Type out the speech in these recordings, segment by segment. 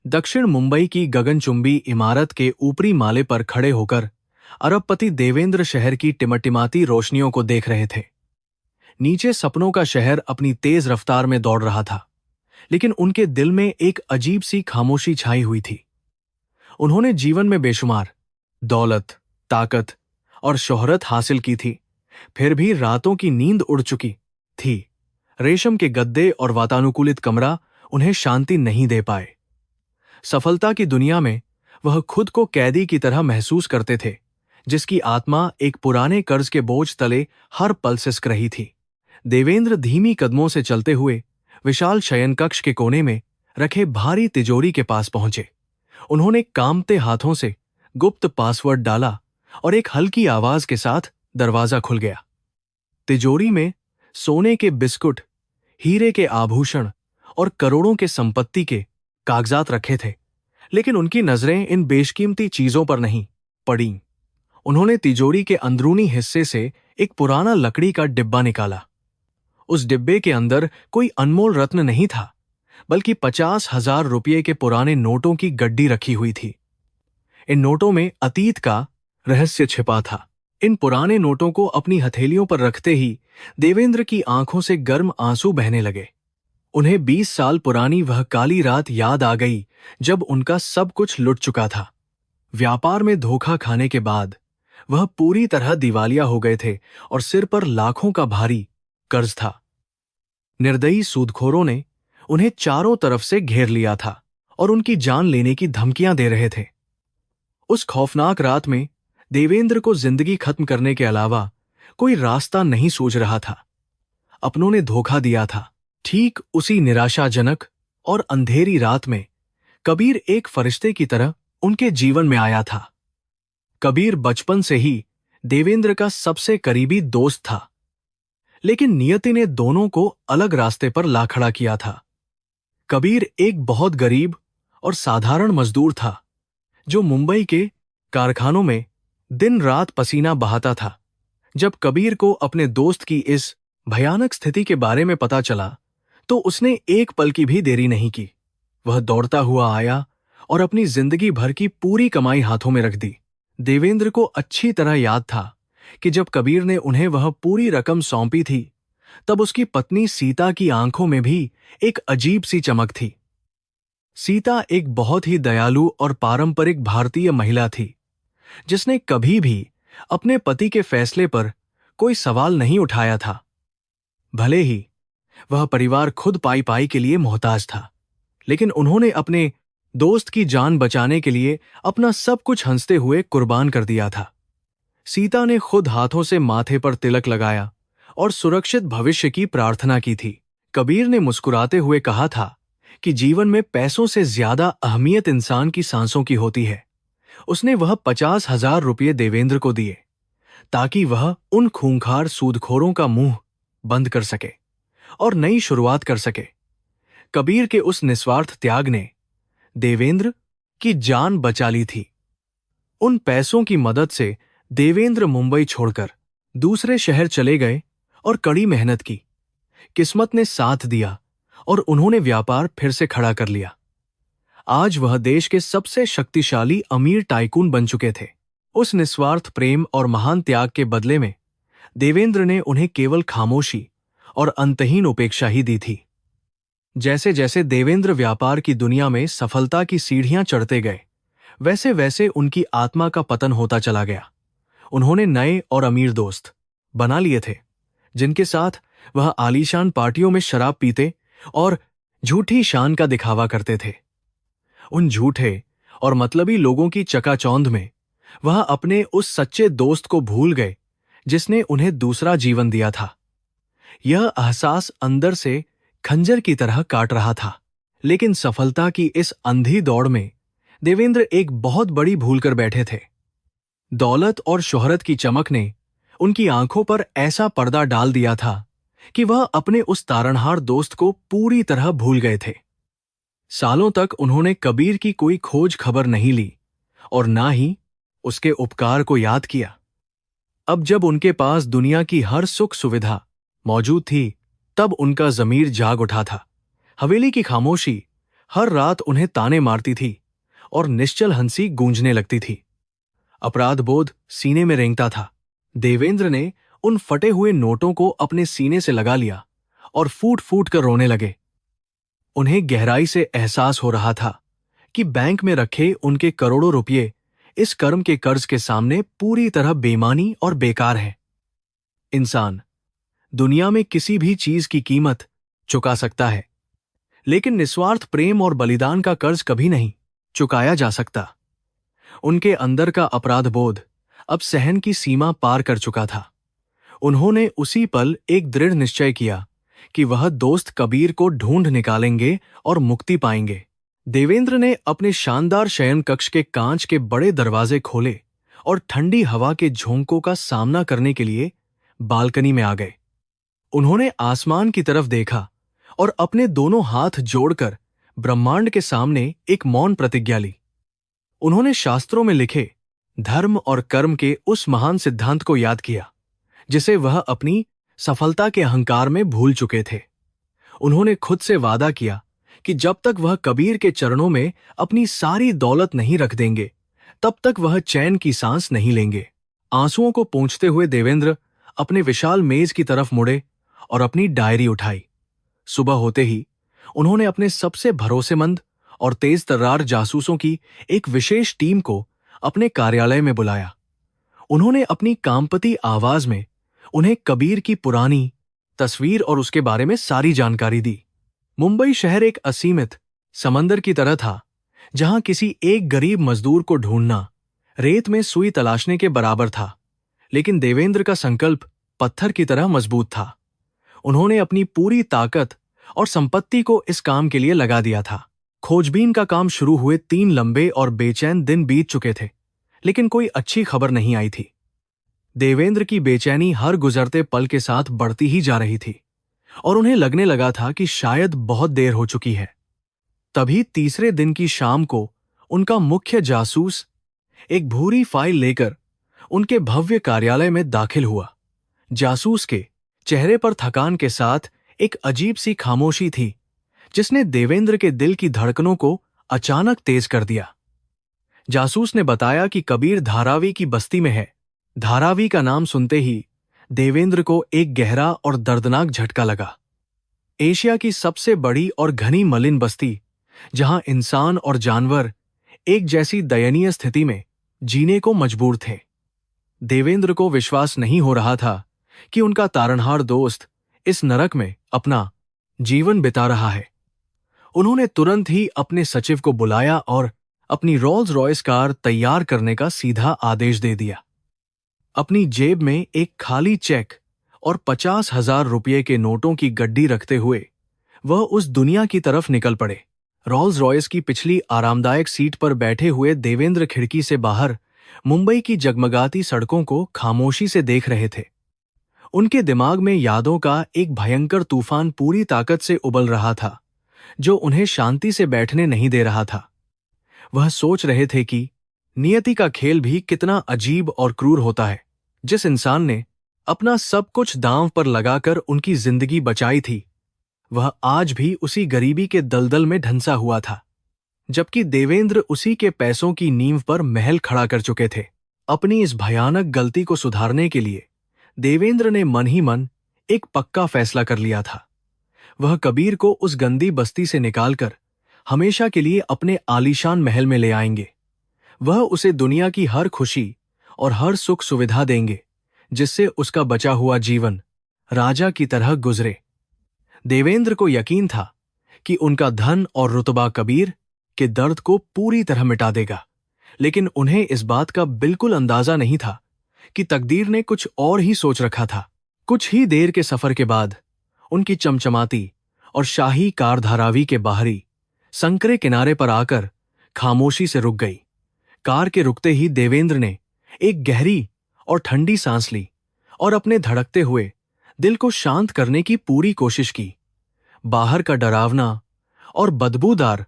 दक्षिण मुंबई की गगनचुंबी इमारत के ऊपरी माले पर खड़े होकर अरबपति देवेंद्र शहर की टिमटिमाती रोशनियों को देख रहे थे। नीचे सपनों का शहर अपनी तेज रफ्तार में दौड़ रहा था, लेकिन उनके दिल में एक अजीब सी खामोशी छाई हुई थी। उन्होंने जीवन में बेशुमार दौलत, ताकत और शोहरत हासिल की थी, फिर भी रातों की नींद उड़ चुकी थी। रेशम के गद्दे और वातानुकूलित कमरा उन्हें शांति नहीं दे पाए। सफलता की दुनिया में वह खुद को कैदी की तरह महसूस करते थे, जिसकी आत्मा एक पुराने कर्ज के बोझ तले हर पल सिसक रही थी। देवेंद्र धीमी कदमों से चलते हुए विशाल शयनकक्ष के कोने में रखे भारी तिजोरी के पास पहुंचे। उन्होंने कांपते हाथों से गुप्त पासवर्ड डाला और एक हल्की आवाज के साथ दरवाजा खुल गया। तिजोरी में सोने के बिस्कुट, हीरे के आभूषण और करोड़ों के संपत्ति के कागजात रखे थे, लेकिन उनकी नजरें इन बेशकीमती चीजों पर नहीं पड़ीं। उन्होंने तिजोरी के अंदरूनी हिस्से से एक पुराना लकड़ी का डिब्बा निकाला। उस डिब्बे के अंदर कोई अनमोल रत्न नहीं था, बल्कि 50,000 रुपये के पुराने नोटों की गड्डी रखी हुई थी। इन नोटों में अतीत का रहस्य छिपा था। इन पुराने नोटों को अपनी हथेलियों पर रखते ही देवेंद्र की आंखों से गर्म आंसू बहने लगे। उन्हें 20 साल पुरानी वह काली रात याद आ गई जब उनका सब कुछ लुट चुका था। व्यापार में धोखा खाने के बाद वह पूरी तरह दिवालिया हो गए थे और सिर पर लाखों का भारी कर्ज था। निर्दयी सूदखोरों ने उन्हें चारों तरफ से घेर लिया था और उनकी जान लेने की धमकियां दे रहे थे। उस खौफनाक रात में देवेंद्र को जिंदगी खत्म करने के अलावा कोई रास्ता नहीं सूझ रहा था। अपनों ने धोखा दिया था। ठीक उसी निराशाजनक और अंधेरी रात में कबीर एक फरिश्ते की तरह उनके जीवन में आया था। कबीर बचपन से ही देवेंद्र का सबसे करीबी दोस्त था, लेकिन नियति ने दोनों को अलग रास्ते पर ला खड़ा किया था। कबीर एक बहुत गरीब और साधारण मजदूर था, जो मुंबई के कारखानों में दिन रात पसीना बहाता था। जब कबीर को अपने दोस्त की इस भयानक स्थिति के बारे में पता चला, तो उसने एक पल की भी देरी नहीं की। वह दौड़ता हुआ आया और अपनी जिंदगी भर की पूरी कमाई हाथों में रख दी। देवेंद्र को अच्छी तरह याद था कि जब कबीर ने उन्हें वह पूरी रकम सौंपी थी, तब उसकी पत्नी सीता की आंखों में भी एक अजीब सी चमक थी। सीता एक बहुत ही दयालु और पारंपरिक भारतीय महिला थी, जिसने कभी भी अपने पति के फैसले पर कोई सवाल नहीं उठाया था। भले ही वह परिवार खुद पाई पाई के लिए मोहताज था, लेकिन उन्होंने अपने दोस्त की जान बचाने के लिए अपना सब कुछ हंसते हुए कुर्बान कर दिया था। सीता ने खुद हाथों से माथे पर तिलक लगाया और सुरक्षित भविष्य की प्रार्थना की थी। कबीर ने मुस्कुराते हुए कहा था कि जीवन में पैसों से ज्यादा अहमियत इंसान की सांसों की होती है। उसने वह 50,000 रुपये देवेंद्र को दिए ताकि वह उन खूंखार सूदखोरों का मुंह बंद कर सके और नई शुरुआत कर सके। कबीर के उस निस्वार्थ त्याग ने देवेंद्र की जान बचा ली थी। उन पैसों की मदद से देवेंद्र मुंबई छोड़कर दूसरे शहर चले गए और कड़ी मेहनत की। किस्मत ने साथ दिया और उन्होंने व्यापार फिर से खड़ा कर लिया। आज वह देश के सबसे शक्तिशाली अमीर टाइकून बन चुके थे। उस निस्वार्थ प्रेम और महान त्याग के बदले में देवेंद्र ने उन्हें केवल खामोशी और अंतहीन उपेक्षा ही दी थी। जैसे जैसे देवेंद्र व्यापार की दुनिया में सफलता की सीढ़ियां चढ़ते गए, वैसे वैसे उनकी आत्मा का पतन होता चला गया। उन्होंने नए और अमीर दोस्त बना लिए थे, जिनके साथ वह आलीशान पार्टियों में शराब पीते और झूठी शान का दिखावा करते थे। उन झूठे और मतलबी लोगों की चकाचौंध में वह अपने उस सच्चे दोस्त को भूल गए जिसने उन्हें दूसरा जीवन दिया था। यह एहसास अंदर से खंजर की तरह काट रहा था। लेकिन सफलता की इस अंधी दौड़ में देवेंद्र एक बहुत बड़ी भूल कर बैठे थे। दौलत और शोहरत की चमक ने उनकी आंखों पर ऐसा पर्दा डाल दिया था कि वह अपने उस तारणहार दोस्त को पूरी तरह भूल गए थे। सालों तक उन्होंने कबीर की कोई खोज खबर नहीं ली और ना ही उसके उपकार को याद किया। अब जब उनके पास दुनिया की हर सुख सुविधा मौजूद थी, तब उनका ज़मीर जाग उठा था। हवेली की खामोशी हर रात उन्हें ताने मारती थी और निश्चल हंसी गूंजने लगती थी। अपराध बोध सीने में रेंगता था। देवेंद्र ने उन फटे हुए नोटों को अपने सीने से लगा लिया और फूट फूट कर रोने लगे। उन्हें गहराई से एहसास हो रहा था कि बैंक में रखे उनके करोड़ों रुपये इस कर्म के कर्ज के सामने पूरी तरह बेईमानी और बेकार है। इंसान दुनिया में किसी भी चीज की कीमत चुका सकता है, लेकिन निस्वार्थ प्रेम और बलिदान का कर्ज कभी नहीं चुकाया जा सकता। उनके अंदर का अपराध बोध अब सहन की सीमा पार कर चुका था। उन्होंने उसी पल एक दृढ़ निश्चय किया कि वह दोस्त कबीर को ढूंढ निकालेंगे और मुक्ति पाएंगे। देवेंद्र ने अपने शानदार शयन कक्ष के कांच के बड़े दरवाजे खोले और ठंडी हवा के झोंकों का सामना करने के लिए बालकनी में आ गए। उन्होंने आसमान की तरफ देखा और अपने दोनों हाथ जोड़कर ब्रह्मांड के सामने एक मौन प्रतिज्ञा ली। उन्होंने शास्त्रों में लिखे धर्म और कर्म के उस महान सिद्धांत को याद किया जिसे वह अपनी सफलता के अहंकार में भूल चुके थे। उन्होंने खुद से वादा किया कि जब तक वह कबीर के चरणों में अपनी सारी दौलत नहीं रख देंगे, तब तक वह चैन की सांस नहीं लेंगे। आंसुओं को पोंछते हुए देवेंद्र अपने विशाल मेज की तरफ मुड़े और अपनी डायरी उठाई। सुबह होते ही उन्होंने अपने सबसे भरोसेमंद और तेज तर्रार जासूसों की एक विशेष टीम को अपने कार्यालय में बुलाया। उन्होंने अपनी कामपति आवाज में उन्हें कबीर की पुरानी तस्वीर और उसके बारे में सारी जानकारी दी। मुंबई शहर एक असीमित समंदर की तरह था, जहां किसी एक गरीब मजदूर को ढूंढना रेत में सुई तलाशने के बराबर था। लेकिन देवेंद्र का संकल्प पत्थर की तरह मजबूत था। उन्होंने अपनी पूरी ताकत और संपत्ति को इस काम के लिए लगा दिया था। खोजबीन का काम शुरू हुए 3 लंबे और बेचैन दिन बीत चुके थे, लेकिन कोई अच्छी खबर नहीं आई थी। देवेंद्र की बेचैनी हर गुजरते पल के साथ बढ़ती ही जा रही थी और उन्हें लगने लगा था कि शायद बहुत देर हो चुकी है। तभी तीसरे दिन की शाम को उनका मुख्य जासूस एक भूरी फाइल लेकर उनके भव्य कार्यालय में दाखिल हुआ। जासूस के चेहरे पर थकान के साथ एक अजीब सी खामोशी थी, जिसने देवेंद्र के दिल की धड़कनों को अचानक तेज कर दिया। जासूस ने बताया कि कबीर धारावी की बस्ती में है। धारावी का नाम सुनते ही देवेंद्र को एक गहरा और दर्दनाक झटका लगा। एशिया की सबसे बड़ी और घनी मलिन बस्ती, जहां इंसान और जानवर एक जैसी दयनीय स्थिति में जीने को मजबूर थे। देवेंद्र को विश्वास नहीं हो रहा था कि उनका तारणहार दोस्त इस नरक में अपना जीवन बिता रहा है। उन्होंने तुरंत ही अपने सचिव को बुलाया और अपनी रोल्स रॉयस कार तैयार करने का सीधा आदेश दे दिया। अपनी जेब में एक खाली चेक और 50,000 रुपये के नोटों की गड्डी रखते हुए वह उस दुनिया की तरफ निकल पड़े। रोल्स रॉयस की पिछली आरामदायक सीट पर बैठे हुए देवेंद्र खिड़की से बाहर मुंबई की जगमगाती सड़कों को खामोशी से देख रहे थे। उनके दिमाग में यादों का एक भयंकर तूफान पूरी ताकत से उबल रहा था, जो उन्हें शांति से बैठने नहीं दे रहा था। वह सोच रहे थे कि नियति का खेल भी कितना अजीब और क्रूर होता है। जिस इंसान ने अपना सब कुछ दांव पर लगाकर उनकी जिंदगी बचाई थी, वह आज भी उसी गरीबी के दलदल में ढंसा हुआ था, जबकि देवेंद्र उसी के पैसों की नींव पर महल खड़ा कर चुके थे। अपनी इस भयानक गलती को सुधारने के लिए देवेंद्र ने मन ही मन एक पक्का फैसला कर लिया था। वह कबीर को उस गंदी बस्ती से निकालकर हमेशा के लिए अपने आलीशान महल में ले आएंगे। वह उसे दुनिया की हर खुशी और हर सुख सुविधा देंगे, जिससे उसका बचा हुआ जीवन राजा की तरह गुजरे। देवेंद्र को यकीन था कि उनका धन और रुतबा कबीर के दर्द को पूरी तरह मिटा देगा, लेकिन उन्हें इस बात का बिल्कुल अंदाजा नहीं था कि तकदीर ने कुछ और ही सोच रखा था। कुछ ही देर के सफर के बाद उनकी चमचमाती और शाही कार धारावी के बाहरी संकरे किनारे पर आकर खामोशी से रुक गई। कार के रुकते ही देवेंद्र ने एक गहरी और ठंडी सांस ली और अपने धड़कते हुए दिल को शांत करने की पूरी कोशिश की। बाहर का डरावना और बदबूदार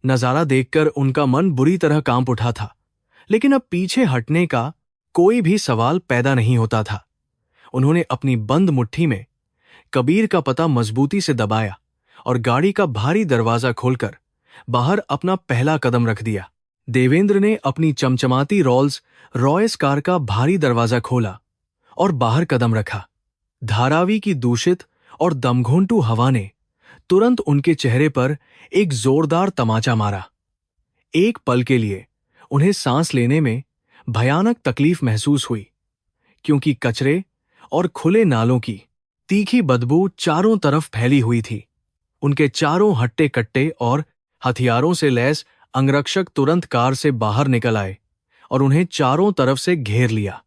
नजारा देखकर उनका मन बुरी तरह कांप उठा था, लेकिन अब पीछे हटने का कोई भी सवाल पैदा नहीं होता था। उन्होंने अपनी बंद मुट्ठी में कबीर का पता मजबूती से दबाया और गाड़ी का भारी दरवाजा खोलकर बाहर अपना पहला कदम रख दिया। देवेंद्र ने अपनी चमचमाती रोल्स रॉयस कार का भारी दरवाजा खोला और बाहर कदम रखा। धारावी की दूषित और दमघोंटू हवा ने तुरंत उनके चेहरे पर एक जोरदार तमाचा मारा। एक पल के लिए उन्हें सांस लेने में भयानक तकलीफ महसूस हुई, क्योंकि कचरे और खुले नालों की तीखी बदबू चारों तरफ फैली हुई थी। उनके चारों हट्टे कट्टे और हथियारों से लैस अंगरक्षक तुरंत कार से बाहर निकल आए और उन्हें चारों तरफ से घेर लिया।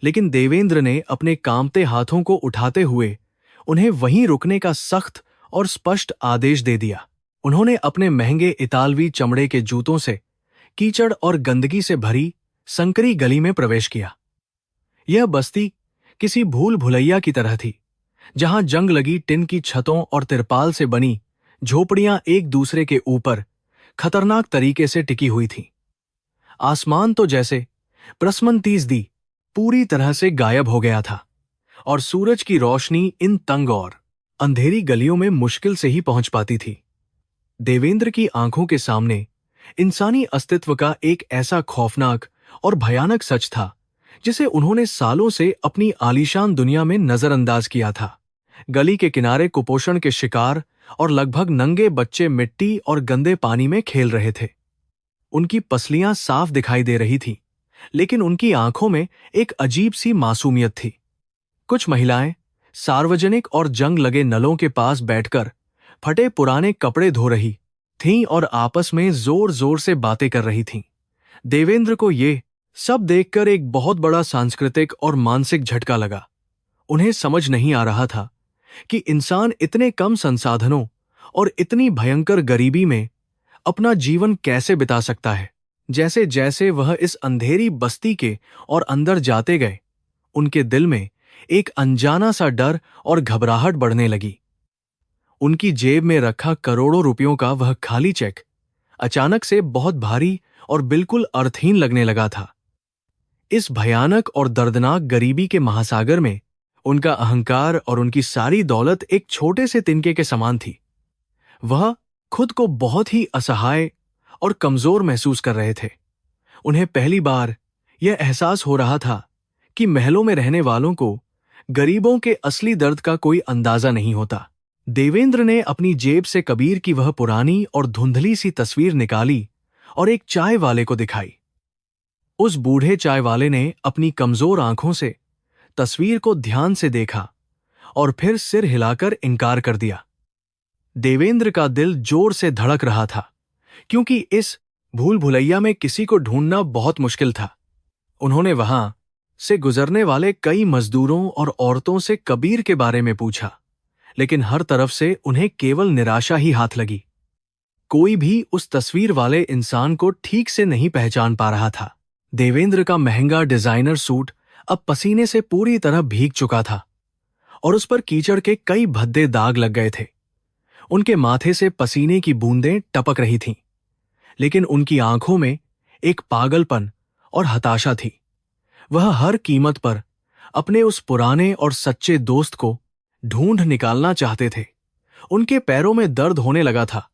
लेकिन देवेंद्र ने अपने कांपते हाथों को उठाते हुए उन्हें वहीं रुकने का सख्त और स्पष्ट आदेश दे दिया। उन्होंने अपने महंगे इतालवी चमड़े के जूतों से कीचड़ और गंदगी से भरी संकरी गली में प्रवेश किया। यह बस्ती किसी भूल भुलैया की तरह थी, जहां जंग लगी टिन की छतों और तिरपाल से बनी झोपड़ियां एक दूसरे के ऊपर खतरनाक तरीके से टिकी हुई थीं। आसमान तो जैसे प्रस्मंतीसदी पूरी तरह से गायब हो गया था और सूरज की रोशनी इन तंग और अंधेरी गलियों में मुश्किल से ही पहुंच पाती थी। देवेंद्र की आंखों के सामने इंसानी अस्तित्व का एक ऐसा खौफनाक और भयानक सच था जिसे उन्होंने सालों से अपनी आलीशान दुनिया में नजरअंदाज किया था। गली के किनारे कुपोषण के शिकार और लगभग नंगे बच्चे मिट्टी और गंदे पानी में खेल रहे थे। उनकी पसलियां साफ दिखाई दे रही थीं, लेकिन उनकी आंखों में एक अजीब सी मासूमियत थी। कुछ महिलाएं सार्वजनिक और जंग लगे नलों के पास बैठकर फटे पुराने कपड़े धो रही थीं और आपस में जोर जोर से बातें कर रही थीं। देवेंद्र को ये सब देखकर एक बहुत बड़ा सांस्कृतिक और मानसिक झटका लगा। उन्हें समझ नहीं आ रहा था कि इंसान इतने कम संसाधनों और इतनी भयंकर गरीबी में अपना जीवन कैसे बिता सकता है। जैसे जैसे वह इस अंधेरी बस्ती के और अंदर जाते गए, उनके दिल में एक अनजाना सा डर और घबराहट बढ़ने लगी। उनकी जेब में रखा करोड़ों रुपयों का वह खाली चेक अचानक से बहुत भारी और बिल्कुल अर्थहीन लगने लगा था। इस भयानक और दर्दनाक गरीबी के महासागर में उनका अहंकार और उनकी सारी दौलत एक छोटे से तिनके के समान थी। वह खुद को बहुत ही असहाय और कमजोर महसूस कर रहे थे। उन्हें पहली बार यह एहसास हो रहा था कि महलों में रहने वालों को गरीबों के असली दर्द का कोई अंदाजा नहीं होता। देवेंद्र ने अपनी जेब से कबीर की वह पुरानी और धुंधली सी तस्वीर निकाली और एक चाय वाले को दिखाई। उस बूढ़े चाय वाले ने अपनी कमजोर आंखों से तस्वीर को ध्यान से देखा और फिर सिर हिलाकर इनकार कर दिया। देवेंद्र का दिल जोर से धड़क रहा था, क्योंकि इस भूल भुलैया में किसी को ढूंढना बहुत मुश्किल था। उन्होंने वहां से गुजरने वाले कई मजदूरों और औरतों से कबीर के बारे में पूछा, लेकिन हर तरफ से उन्हें केवल निराशा ही हाथ लगी। कोई भी उस तस्वीर वाले इंसान को ठीक से नहीं पहचान पा रहा था। देवेंद्र का महंगा डिजाइनर सूट अब पसीने से पूरी तरह भीग चुका था और उस पर कीचड़ के कई भद्दे दाग लग गए थे। उनके माथे से पसीने की बूंदें टपक रही थीं, लेकिन उनकी आंखों में एक पागलपन और हताशा थी। वह हर कीमत पर अपने उस पुराने और सच्चे दोस्त को ढूंढ निकालना चाहते थे। उनके पैरों में दर्द होने लगा था,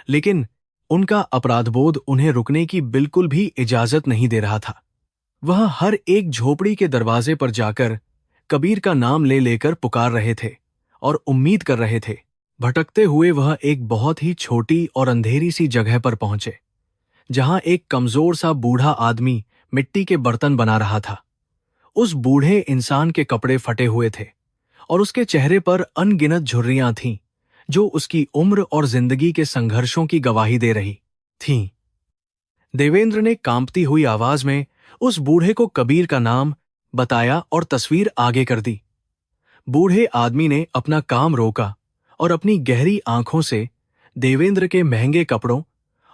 लेकिन उनका अपराधबोध उन्हें रुकने की बिल्कुल भी इजाजत नहीं दे रहा था। वह हर एक झोपड़ी के दरवाजे पर जाकर कबीर का नाम ले लेकर पुकार रहे थे और उम्मीद कर रहे थे। भटकते हुए वह एक बहुत ही छोटी और अंधेरी सी जगह पर पहुंचे, जहां एक कमजोर सा बूढ़ा आदमी मिट्टी के बर्तन बना रहा था। उस बूढ़े इंसान के कपड़े फटे हुए थे और उसके चेहरे पर अनगिनत झुर्रियां थीं, जो उसकी उम्र और जिंदगी के संघर्षों की गवाही दे रही थीं। देवेंद्र ने कांपती हुई आवाज में उस बूढ़े को कबीर का नाम बताया और तस्वीर आगे कर दी। बूढ़े आदमी ने अपना काम रोका और अपनी गहरी आंखों से देवेंद्र के महंगे कपड़ों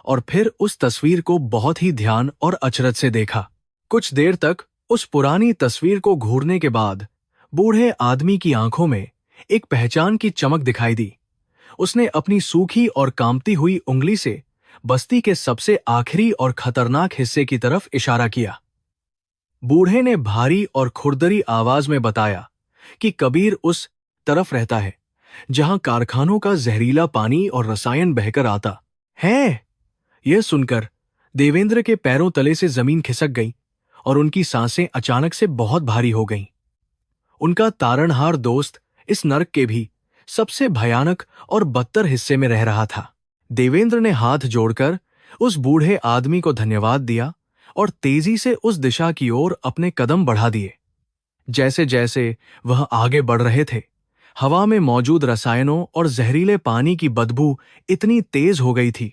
और फिर उस तस्वीर को बहुत ही ध्यान और अचरज से देखा। कुछ देर तक उस पुरानी तस्वीर को घूरने के बाद बूढ़े आदमी की आंखों में एक पहचान की चमक दिखाई दी। उसने अपनी सूखी और कांपती हुई उंगली से बस्ती के सबसे आखिरी और खतरनाक हिस्से की तरफ इशारा किया। बूढ़े ने भारी और खुरदरी आवाज में बताया कि कबीर उस तरफ रहता है, जहां कारखानों का जहरीला पानी और रसायन बहकर आता है। यह सुनकर देवेंद्र के पैरों तले से जमीन खिसक गई और उनकी सांसें अचानक से बहुत भारी हो गईं। उनका तारणहार दोस्त इस नरक के भी सबसे भयानक और बदतर हिस्से में रह रहा था। देवेंद्र ने हाथ जोड़कर उस बूढ़े आदमी को धन्यवाद दिया और तेजी से उस दिशा की ओर अपने कदम बढ़ा दिए। जैसे जैसे वह आगे बढ़ रहे थे, हवा में मौजूद रसायनों और जहरीले पानी की बदबू इतनी तेज हो गई थी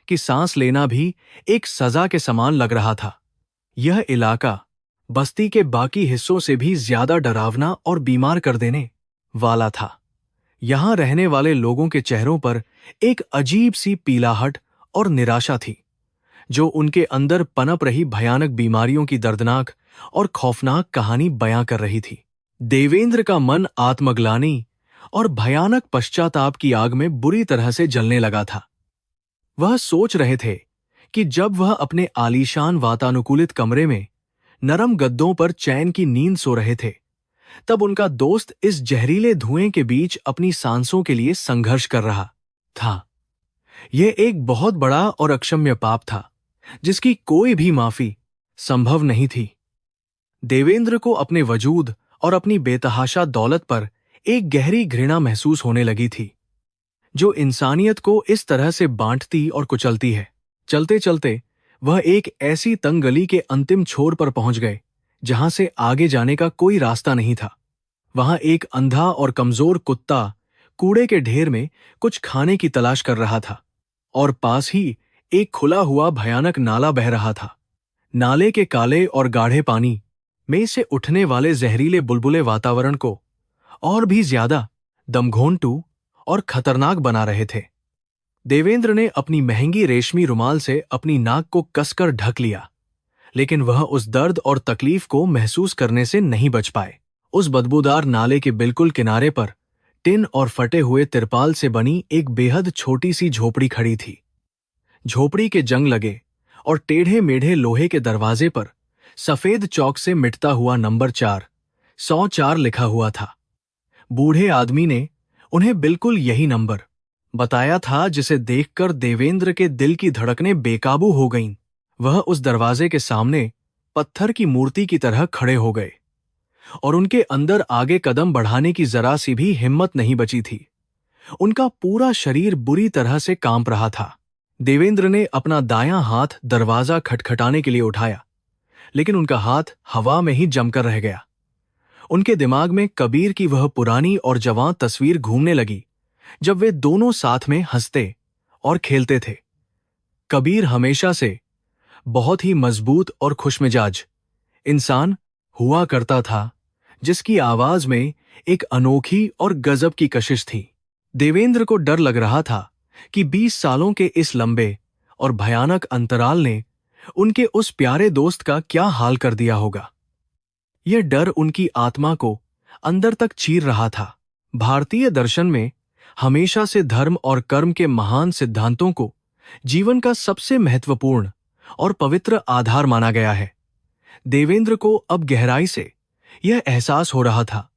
कि सांस लेना भी एक सजा के समान लग रहा था। यह इलाका बस्ती के बाकी हिस्सों से भी ज्यादा डरावना और बीमार कर देने वाला था। यहां रहने वाले लोगों के चेहरों पर एक अजीब सी पीलाहट और निराशा थी, जो उनके अंदर पनप रही भयानक बीमारियों की दर्दनाक और खौफनाक कहानी बयां कर रही थी। देवेंद्र का मन आत्मग्लानि और भयानक पश्चाताप की आग में बुरी तरह से जलने लगा था। वह सोच रहे थे कि जब वह अपने आलीशान वातानुकूलित कमरे में नरम गद्दों पर चैन की नींद सो रहे थे, तब उनका दोस्त इस जहरीले धुएं के बीच अपनी सांसों के लिए संघर्ष कर रहा था। यह एक बहुत बड़ा और अक्षम्य पाप था, जिसकी कोई भी माफी संभव नहीं थी। देवेंद्र को अपने वजूद और अपनी बेतहाशा दौलत पर एक गहरी घृणा महसूस होने लगी थी, जो इंसानियत को इस तरह से बांटती और कुचलती है। चलते चलते वह एक ऐसी तंग गली के अंतिम छोर पर पहुंच गए, जहां से आगे जाने का कोई रास्ता नहीं था। वहां एक अंधा और कमजोर कुत्ता कूड़े के ढेर में कुछ खाने की तलाश कर रहा था, और पास ही एक खुला हुआ भयानक नाला बह रहा था। नाले के काले और गाढ़े पानी में से उठने वाले जहरीले बुलबुले वातावरण को और भी ज्यादा दमघोंटू और खतरनाक बना रहे थे। देवेंद्र ने अपनी महंगी रेशमी रुमाल से अपनी नाक को कसकर ढक लिया, लेकिन वह उस दर्द और तकलीफ को महसूस करने से नहीं बच पाए। उस बदबूदार नाले के बिल्कुल किनारे पर टिन और फटे हुए तिरपाल से बनी एक बेहद छोटी सी झोपड़ी खड़ी थी। झोपड़ी के जंग लगे और टेढ़े मेढ़े लोहे के दरवाजे पर सफेद चौक से मिटता हुआ नंबर 404 लिखा हुआ था। बूढ़े आदमी ने उन्हें बिल्कुल यही नंबर बताया था, जिसे देखकर देवेंद्र के दिल की धड़कनें बेकाबू हो गईं। वह उस दरवाजे के सामने पत्थर की मूर्ति की तरह खड़े हो गए और उनके अंदर आगे कदम बढ़ाने की जरा सी भी हिम्मत नहीं बची थी। उनका पूरा शरीर बुरी तरह से कांप रहा था। देवेंद्र ने अपना दायां हाथ दरवाजा खटखटाने के लिए उठाया, लेकिन उनका हाथ हवा में ही जमकर रह गया। उनके दिमाग में कबीर की वह पुरानी और जवान तस्वीर घूमने लगी, जब वे दोनों साथ में हंसते और खेलते थे। कबीर हमेशा से बहुत ही मजबूत और खुशमिजाज इंसान हुआ करता था, जिसकी आवाज में एक अनोखी और गजब की कशिश थी। देवेंद्र को डर लग रहा था कि 20 सालों के इस लंबे और भयानक अंतराल ने उनके उस प्यारे दोस्त का क्या हाल कर दिया होगा। यह डर उनकी आत्मा को अंदर तक चीर रहा था। भारतीय दर्शन में हमेशा से धर्म और कर्म के महान सिद्धांतों को जीवन का सबसे महत्वपूर्ण और पवित्र आधार माना गया है। देवेंद्र को अब गहराई से यह एहसास हो रहा था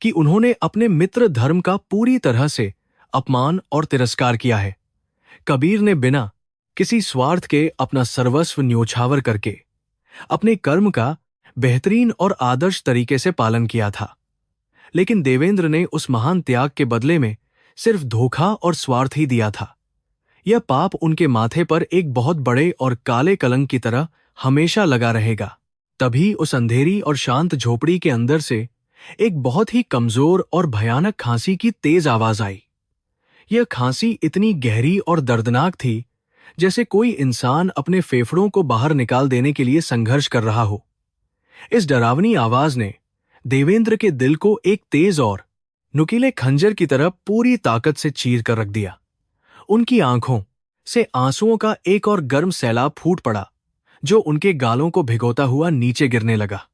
कि उन्होंने अपने मित्र धर्म का पूरी तरह से अपमान और तिरस्कार किया है। कबीर ने बिना किसी स्वार्थ के अपना सर्वस्व न्योछावर करके अपने कर्म का बेहतरीन और आदर्श तरीके से पालन किया था, लेकिन देवेंद्र ने उस महान त्याग के बदले में सिर्फ धोखा और स्वार्थ ही दिया था। यह पाप उनके माथे पर एक बहुत बड़े और काले कलंक की तरह हमेशा लगा रहेगा। तभी उस अंधेरी और शांत झोपड़ी के अंदर से एक बहुत ही कमजोर और भयानक खांसी की तेज आवाज आई। यह खांसी इतनी गहरी और दर्दनाक थी, जैसे कोई इंसान अपने फेफड़ों को बाहर निकाल देने के लिए संघर्ष कर रहा हो। इस डरावनी आवाज ने देवेंद्र के दिल को एक तेज और नुकीले खंजर की तरह पूरी ताकत से चीर कर रख दिया। उनकी आंखों से आंसुओं का एक और गर्म सैलाब फूट पड़ा, जो उनके गालों को भिगोता हुआ नीचे गिरने लगा।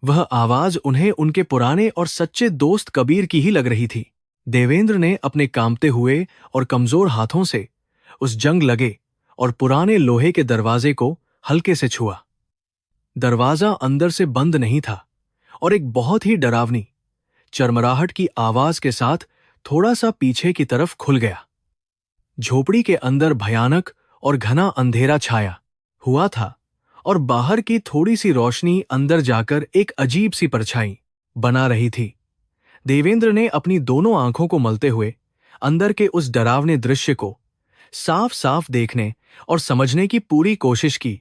वह आवाज उन्हें उनके पुराने और सच्चे दोस्त कबीर की ही लग रही थी। देवेंद्र ने अपने कांपते हुए और कमजोर हाथों से उस जंग लगे और पुराने लोहे के दरवाजे को हल्के से छुआ। दरवाजा अंदर से बंद नहीं था और एक बहुत ही डरावनी चरमराहट की आवाज के साथ थोड़ा सा पीछे की तरफ खुल गया। झोपड़ी के अंदर भयानक और घना अंधेरा छाया हुआ था और बाहर की थोड़ी सी रोशनी अंदर जाकर एक अजीब सी परछाई बना रही थी। देवेंद्र ने अपनी दोनों आंखों को मलते हुए अंदर के उस डरावने दृश्य को साफ साफ देखने और समझने की पूरी कोशिश की,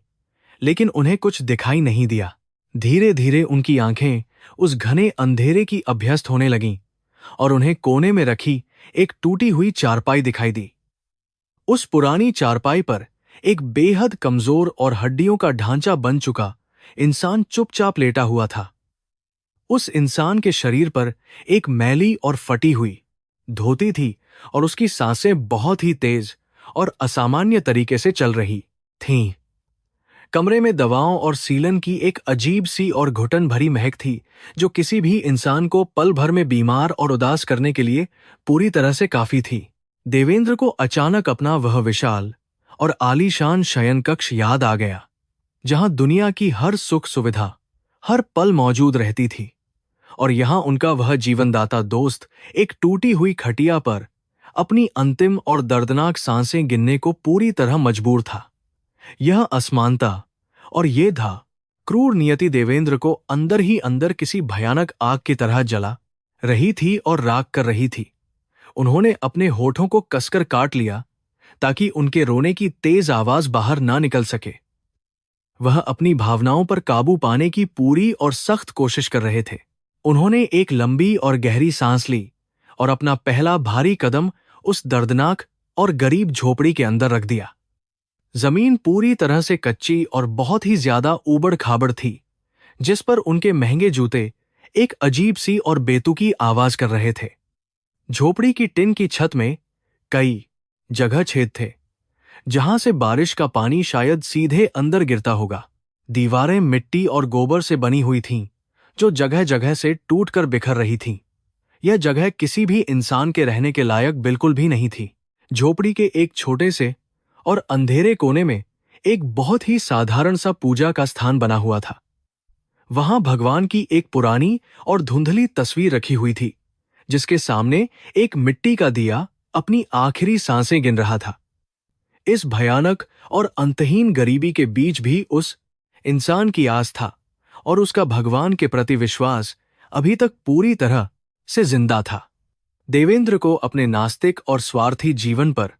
लेकिन उन्हें कुछ दिखाई नहीं दिया। धीरे धीरे उनकी आंखें उस घने अंधेरे की अभ्यस्त होने लगीं और उन्हें कोने में रखी एक टूटी हुई चारपाई दिखाई दी। उस पुरानी चारपाई पर एक बेहद कमजोर और हड्डियों का ढांचा बन चुका इंसान चुपचाप लेटा हुआ था। उस इंसान के शरीर पर एक मैली और फटी हुई धोती थी और उसकी सांसें बहुत ही तेज और असामान्य तरीके से चल रही थीं। कमरे में दवाओं और सीलन की एक अजीब सी और घुटन भरी महक थी, जो किसी भी इंसान को पल भर में बीमार और उदास करने के लिए पूरी तरह से काफी थी। देवेंद्र को अचानक अपना वह विशाल और आलीशान शयन कक्ष याद आ गया, जहां दुनिया की हर सुख सुविधा हर पल मौजूद रहती थी, और यहां उनका वह जीवनदाता दोस्त एक टूटी हुई खटिया पर अपनी अंतिम और दर्दनाक सांसें गिनने को पूरी तरह मजबूर था। यह असमानता और ये था क्रूर नियति देवेंद्र को अंदर ही अंदर किसी भयानक आग की तरह जला रही थी और राख कर रही थी। उन्होंने अपने होठों को कसकर काट लिया ताकि उनके रोने की तेज आवाज बाहर ना निकल सके। वह अपनी भावनाओं पर काबू पाने की पूरी और सख्त कोशिश कर रहे थे। उन्होंने एक लंबी और गहरी सांस ली और अपना पहला भारी कदम उस दर्दनाक और गरीब झोपड़ी के अंदर रख दिया। जमीन पूरी तरह से कच्ची और बहुत ही ज्यादा ऊबड़ खाबड़ थी, जिस पर उनके महंगे जूते एक अजीब सी और बेतुकी आवाज कर रहे थे। झोपड़ी की टिन की छत में कई जगह छेद थे, जहां से बारिश का पानी शायद सीधे अंदर गिरता होगा। दीवारें मिट्टी और गोबर से बनी हुई थीं, जो जगह जगह से टूटकर बिखर रही थीं। यह जगह किसी भी इंसान के रहने के लायक बिल्कुल भी नहीं थी। झोपड़ी के एक छोटे से और अंधेरे कोने में एक बहुत ही साधारण सा पूजा का स्थान बना हुआ था। वहां भगवान की एक पुरानी और धुंधली तस्वीर रखी हुई थी, जिसके सामने एक मिट्टी का दिया अपनी आखिरी सांसें गिन रहा था। इस भयानक और अंतहीन गरीबी के बीच भी उस इंसान की आस्था और उसका भगवान के प्रति विश्वास अभी तक पूरी तरह से जिंदा था। देवेंद्र को अपने नास्तिक और स्वार्थी जीवन पर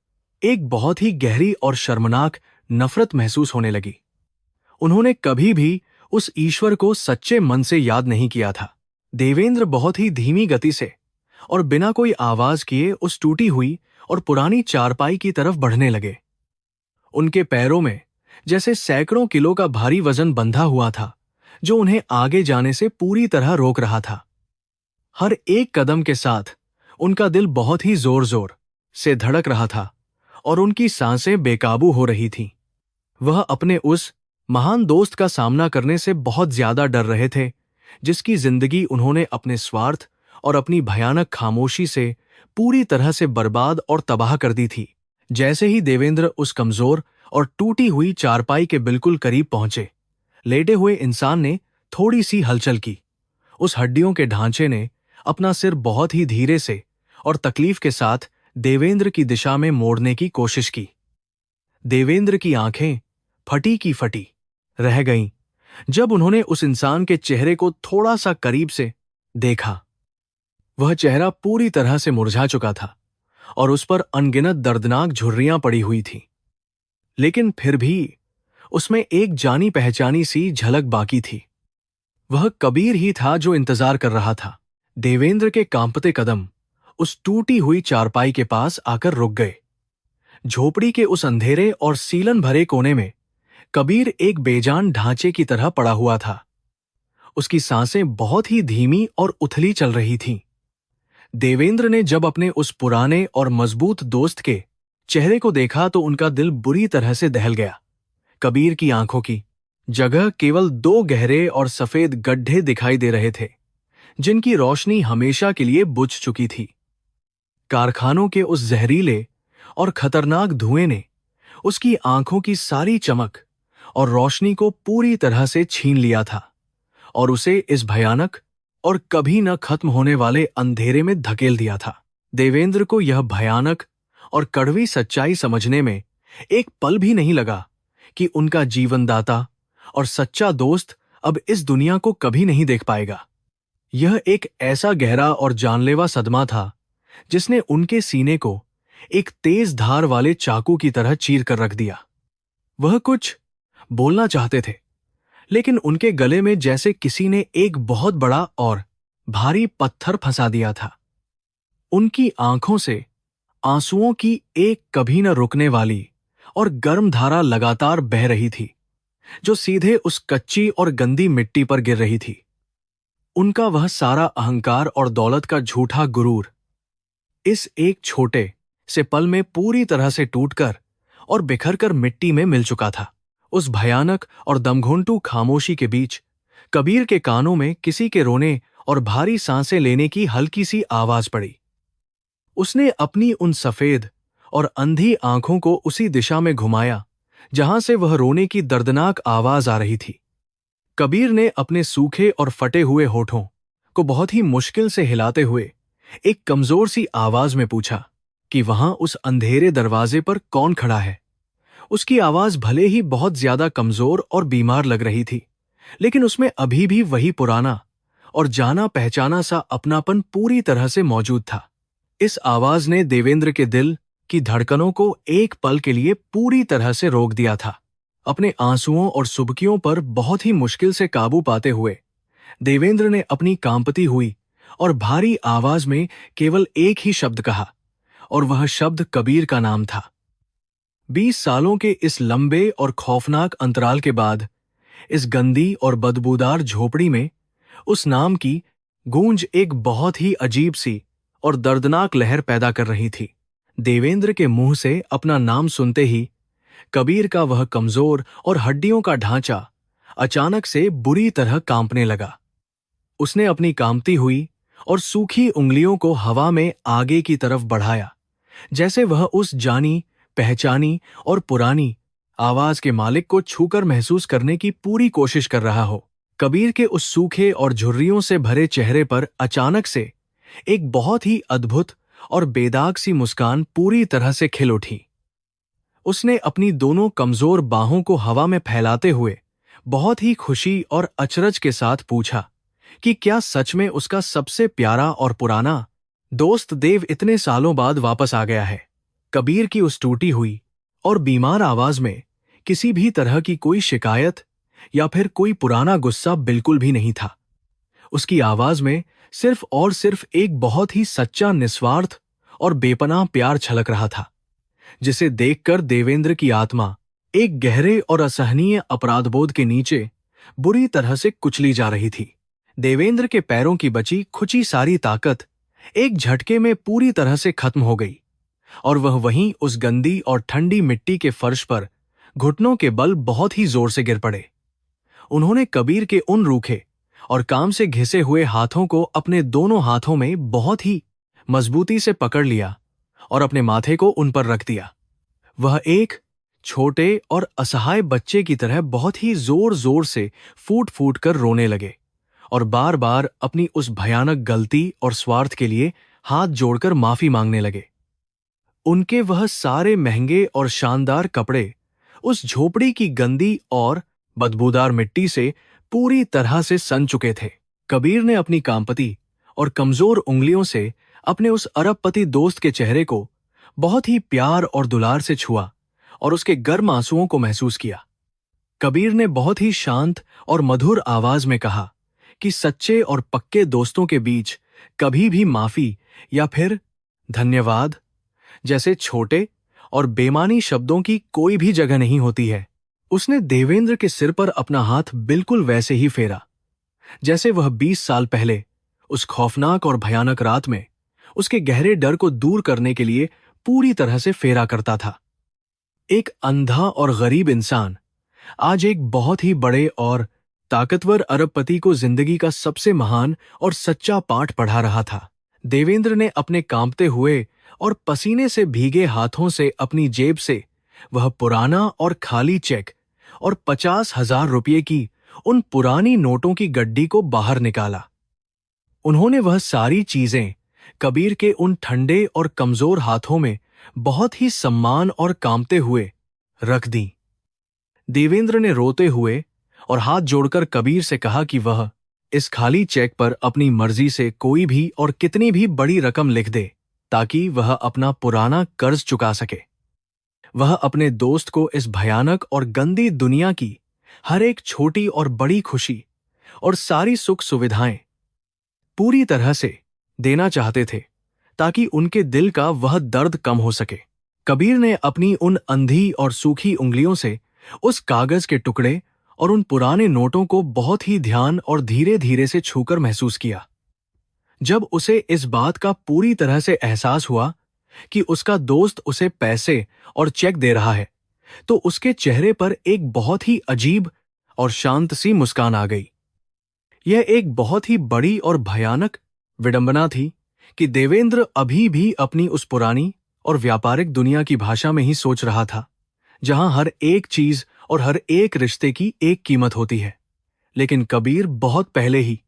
एक बहुत ही गहरी और शर्मनाक नफरत महसूस होने लगी। उन्होंने कभी भी उस ईश्वर को सच्चे मन से याद नहीं किया था। देवेंद्र बहुत ही धीमी गति से और बिना कोई आवाज किए उस टूटी हुई और पुरानी चारपाई की तरफ बढ़ने लगे। उनके पैरों में जैसे सैकड़ों किलो का भारी वजन बंधा हुआ था, जो उन्हें आगे जाने से पूरी तरह रोक रहा था। हर एक कदम के साथ उनका दिल बहुत ही जोर जोर से धड़क रहा था और उनकी सांसें बेकाबू हो रही थीं। वह अपने उस महान दोस्त का सामना करने से बहुत ज्यादा डर रहे थे, जिसकी जिंदगी उन्होंने अपने स्वार्थ और अपनी भयानक खामोशी से पूरी तरह से बर्बाद और तबाह कर दी थी। जैसे ही देवेंद्र उस कमजोर और टूटी हुई चारपाई के बिल्कुल करीब पहुंचे, लेटे हुए इंसान ने थोड़ी सी हलचल की। उस हड्डियों के ढांचे ने अपना सिर बहुत ही धीरे से और तकलीफ के साथ देवेंद्र की दिशा में मोड़ने की कोशिश की। देवेंद्र की आंखें फटी की फटी रह गईं जब उन्होंने उस इंसान के चेहरे को थोड़ा सा करीब से देखा। वह चेहरा पूरी तरह से मुरझा चुका था और उस पर अनगिनत दर्दनाक झुर्रियां पड़ी हुई थीं, लेकिन फिर भी उसमें एक जानी पहचानी सी झलक बाकी थी। वह कबीर ही था जो इंतजार कर रहा था। देवेंद्र के कांपते कदम उस टूटी हुई चारपाई के पास आकर रुक गए। झोपड़ी के उस अंधेरे और सीलन भरे कोने में कबीर एक बेजान ढांचे की तरह पड़ा हुआ था। उसकी सांसें बहुत ही धीमी और उथली चल रही थीं। देवेंद्र ने जब अपने उस पुराने और मजबूत दोस्त के चेहरे को देखा तो उनका दिल बुरी तरह से दहल गया। कबीर की आंखों की जगह केवल 2 गहरे और सफेद गड्ढे दिखाई दे रहे थे, जिनकी रोशनी हमेशा के लिए बुझ चुकी थी। कारखानों के उस जहरीले और खतरनाक धुएं ने उसकी आंखों की सारी चमक और रोशनी को पूरी तरह से छीन लिया था और उसे इस भयानक और कभी न खत्म होने वाले अंधेरे में धकेल दिया था। देवेंद्र को यह भयानक और कड़वी सच्चाई समझने में एक पल भी नहीं लगा कि उनका जीवनदाता और सच्चा दोस्त अब इस दुनिया को कभी नहीं देख पाएगा। यह एक ऐसा गहरा और जानलेवा सदमा था जिसने उनके सीने को एक तेज धार वाले चाकू की तरह चीर कर रख दिया। वह कुछ बोलना चाहते थे, लेकिन उनके गले में जैसे किसी ने एक बहुत बड़ा और भारी पत्थर फंसा दिया था। उनकी आंखों से आंसुओं की एक कभी न रुकने वाली और गर्म धारा लगातार बह रही थी, जो सीधे उस कच्ची और गंदी मिट्टी पर गिर रही थी। उनका वह सारा अहंकार और दौलत का झूठा गुरूर इस एक छोटे से पल में पूरी तरह से टूटकर और बिखरकर मिट्टी में मिल चुका था। उस भयानक और दमघोंटू खामोशी के बीच कबीर के कानों में किसी के रोने और भारी सांसें लेने की हल्की सी आवाज पड़ी। उसने अपनी उन सफेद और अंधी आंखों को उसी दिशा में घुमाया जहां से वह रोने की दर्दनाक आवाज आ रही थी। कबीर ने अपने सूखे और फटे हुए होठों को बहुत ही मुश्किल से हिलाते हुए एक कमजोर सी आवाज में पूछा कि वहां उस अंधेरे दरवाजे पर कौन खड़ा है। उसकी आवाज भले ही बहुत ज्यादा कमजोर और बीमार लग रही थी, लेकिन उसमें अभी भी वही पुराना और जाना पहचाना सा अपनापन पूरी तरह से मौजूद था। इस आवाज ने देवेंद्र के दिल की धड़कनों को एक पल के लिए पूरी तरह से रोक दिया था। अपने आंसुओं और सुबकियों पर बहुत ही मुश्किल से काबू पाते हुए देवेंद्र ने अपनी कांपती हुई और भारी आवाज में केवल एक ही शब्द कहा, और वह शब्द कबीर का नाम था। 20 सालों के इस लंबे और खौफनाक अंतराल के बाद इस गंदी और बदबूदार झोपड़ी में उस नाम की गूंज एक बहुत ही अजीब सी और दर्दनाक लहर पैदा कर रही थी। देवेंद्र के मुंह से अपना नाम सुनते ही कबीर का वह कमजोर और हड्डियों का ढांचा अचानक से बुरी तरह कांपने लगा। उसने अपनी कांपती हुई और सूखी उंगलियों को हवा में आगे की तरफ बढ़ाया, जैसे वह उस जानी पहचानी और पुरानी आवाज के मालिक को छूकर महसूस करने की पूरी कोशिश कर रहा हो। कबीर के उस सूखे और झुर्रियों से भरे चेहरे पर अचानक से एक बहुत ही अद्भुत और बेदाग सी मुस्कान पूरी तरह से खिल उठी। उसने अपनी दोनों कमजोर बाहों को हवा में फैलाते हुए बहुत ही खुशी और अचरज के साथ पूछा कि क्या सच में उसका सबसे प्यारा और पुराना दोस्त देव इतने सालों बाद वापस आ गया है। कबीर की उस टूटी हुई और बीमार आवाज में किसी भी तरह की कोई शिकायत या फिर कोई पुराना गुस्सा बिल्कुल भी नहीं था। उसकी आवाज में सिर्फ और सिर्फ एक बहुत ही सच्चा, निस्वार्थ और बेपनाह प्यार छलक रहा था, जिसे देखकर देवेंद्र की आत्मा एक गहरे और असहनीय अपराधबोध के नीचे बुरी तरह से कुचली जा रही थी। देवेंद्र के पैरों की बची खुची सारी ताकत एक झटके में पूरी तरह से खत्म हो गई और वह वहीं उस गंदी और ठंडी मिट्टी के फर्श पर घुटनों के बल बहुत ही जोर से गिर पड़े। उन्होंने कबीर के उन रूखे और काम से घिसे हुए हाथों को अपने दोनों हाथों में बहुत ही मजबूती से पकड़ लिया और अपने माथे को उन पर रख दिया। वह एक छोटे और असहाय बच्चे की तरह बहुत ही जोर जोर से फूट फूट कर रोने लगे और बार बार अपनी उस भयानक गलती और स्वार्थ के लिए हाथ जोड़कर माफी मांगने लगे। उनके वह सारे महंगे और शानदार कपड़े उस झोपड़ी की गंदी और बदबूदार मिट्टी से पूरी तरह से सन चुके थे। कबीर ने अपनी कांपती और कमजोर उंगलियों से अपने उस अरबपति दोस्त के चेहरे को बहुत ही प्यार और दुलार से छुआ और उसके गर्म आंसुओं को महसूस किया। कबीर ने बहुत ही शांत और मधुर आवाज में कहा कि सच्चे और पक्के दोस्तों के बीच कभी भी माफी या फिर धन्यवाद जैसे छोटे और बेमानी शब्दों की कोई भी जगह नहीं होती है। उसने देवेंद्र के सिर पर अपना हाथ बिल्कुल वैसे ही फेरा जैसे वह 20 साल पहले उस खौफनाक और भयानक रात में उसके गहरे डर को दूर करने के लिए पूरी तरह से फेरा करता था। एक अंधा और गरीब इंसान आज एक बहुत ही बड़े और ताकतवर अरबपति को जिंदगी का सबसे महान और सच्चा पाठ पढ़ा रहा था। देवेंद्र ने अपने कांपते हुए और पसीने से भीगे हाथों से अपनी जेब से वह पुराना और खाली चेक और 50,000 रुपये की उन पुरानी नोटों की गड्डी को बाहर निकाला। उन्होंने वह सारी चीजें कबीर के उन ठंडे और कमजोर हाथों में बहुत ही सम्मान और कांपते हुए रख दी। देवेंद्र ने रोते हुए और हाथ जोड़कर कबीर से कहा कि वह इस खाली चेक पर अपनी मर्जी से कोई भी और कितनी भी बड़ी रकम लिख दे ताकि वह अपना पुराना कर्ज चुका सके। वह अपने दोस्त को इस भयानक और गंदी दुनिया की हर एक छोटी और बड़ी खुशी और सारी सुख सुविधाएं पूरी तरह से देना चाहते थे ताकि उनके दिल का वह दर्द कम हो सके। कबीर ने अपनी उन अंधी और सूखी उंगलियों से उस कागज के टुकड़े और उन पुराने नोटों को बहुत ही ध्यान और धीरे धीरे से छूकर महसूस किया। जब उसे इस बात का पूरी तरह से एहसास हुआ कि उसका दोस्त उसे पैसे और चेक दे रहा है, तो उसके चेहरे पर एक बहुत ही अजीब और शांत सी मुस्कान आ गई। यह एक बहुत ही बड़ी और भयानक विडंबना थी कि देवेंद्र अभी भी अपनी उस पुरानी और व्यापारिक दुनिया की भाषा में ही सोच रहा था, जहां हर एक चीज और हर एक रिश्ते की एक कीमत होती है। लेकिन कबीर बहुत पहले ही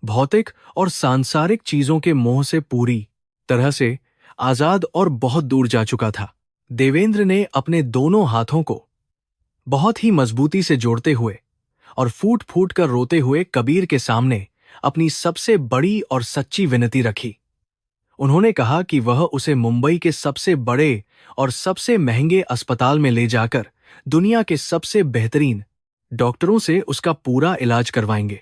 भौतिक और सांसारिक चीजों के मोह से पूरी तरह से आजाद और बहुत दूर जा चुका था। देवेंद्र ने अपने दोनों हाथों को बहुत ही मजबूती से जोड़ते हुए और फूट फूट कर रोते हुए कबीर के सामने अपनी सबसे बड़ी और सच्ची विनती रखी। उन्होंने कहा कि वह उसे मुंबई के सबसे बड़े और सबसे महंगे अस्पताल में ले जाकर दुनिया के सबसे बेहतरीन डॉक्टरों से उसका पूरा इलाज करवाएंगे।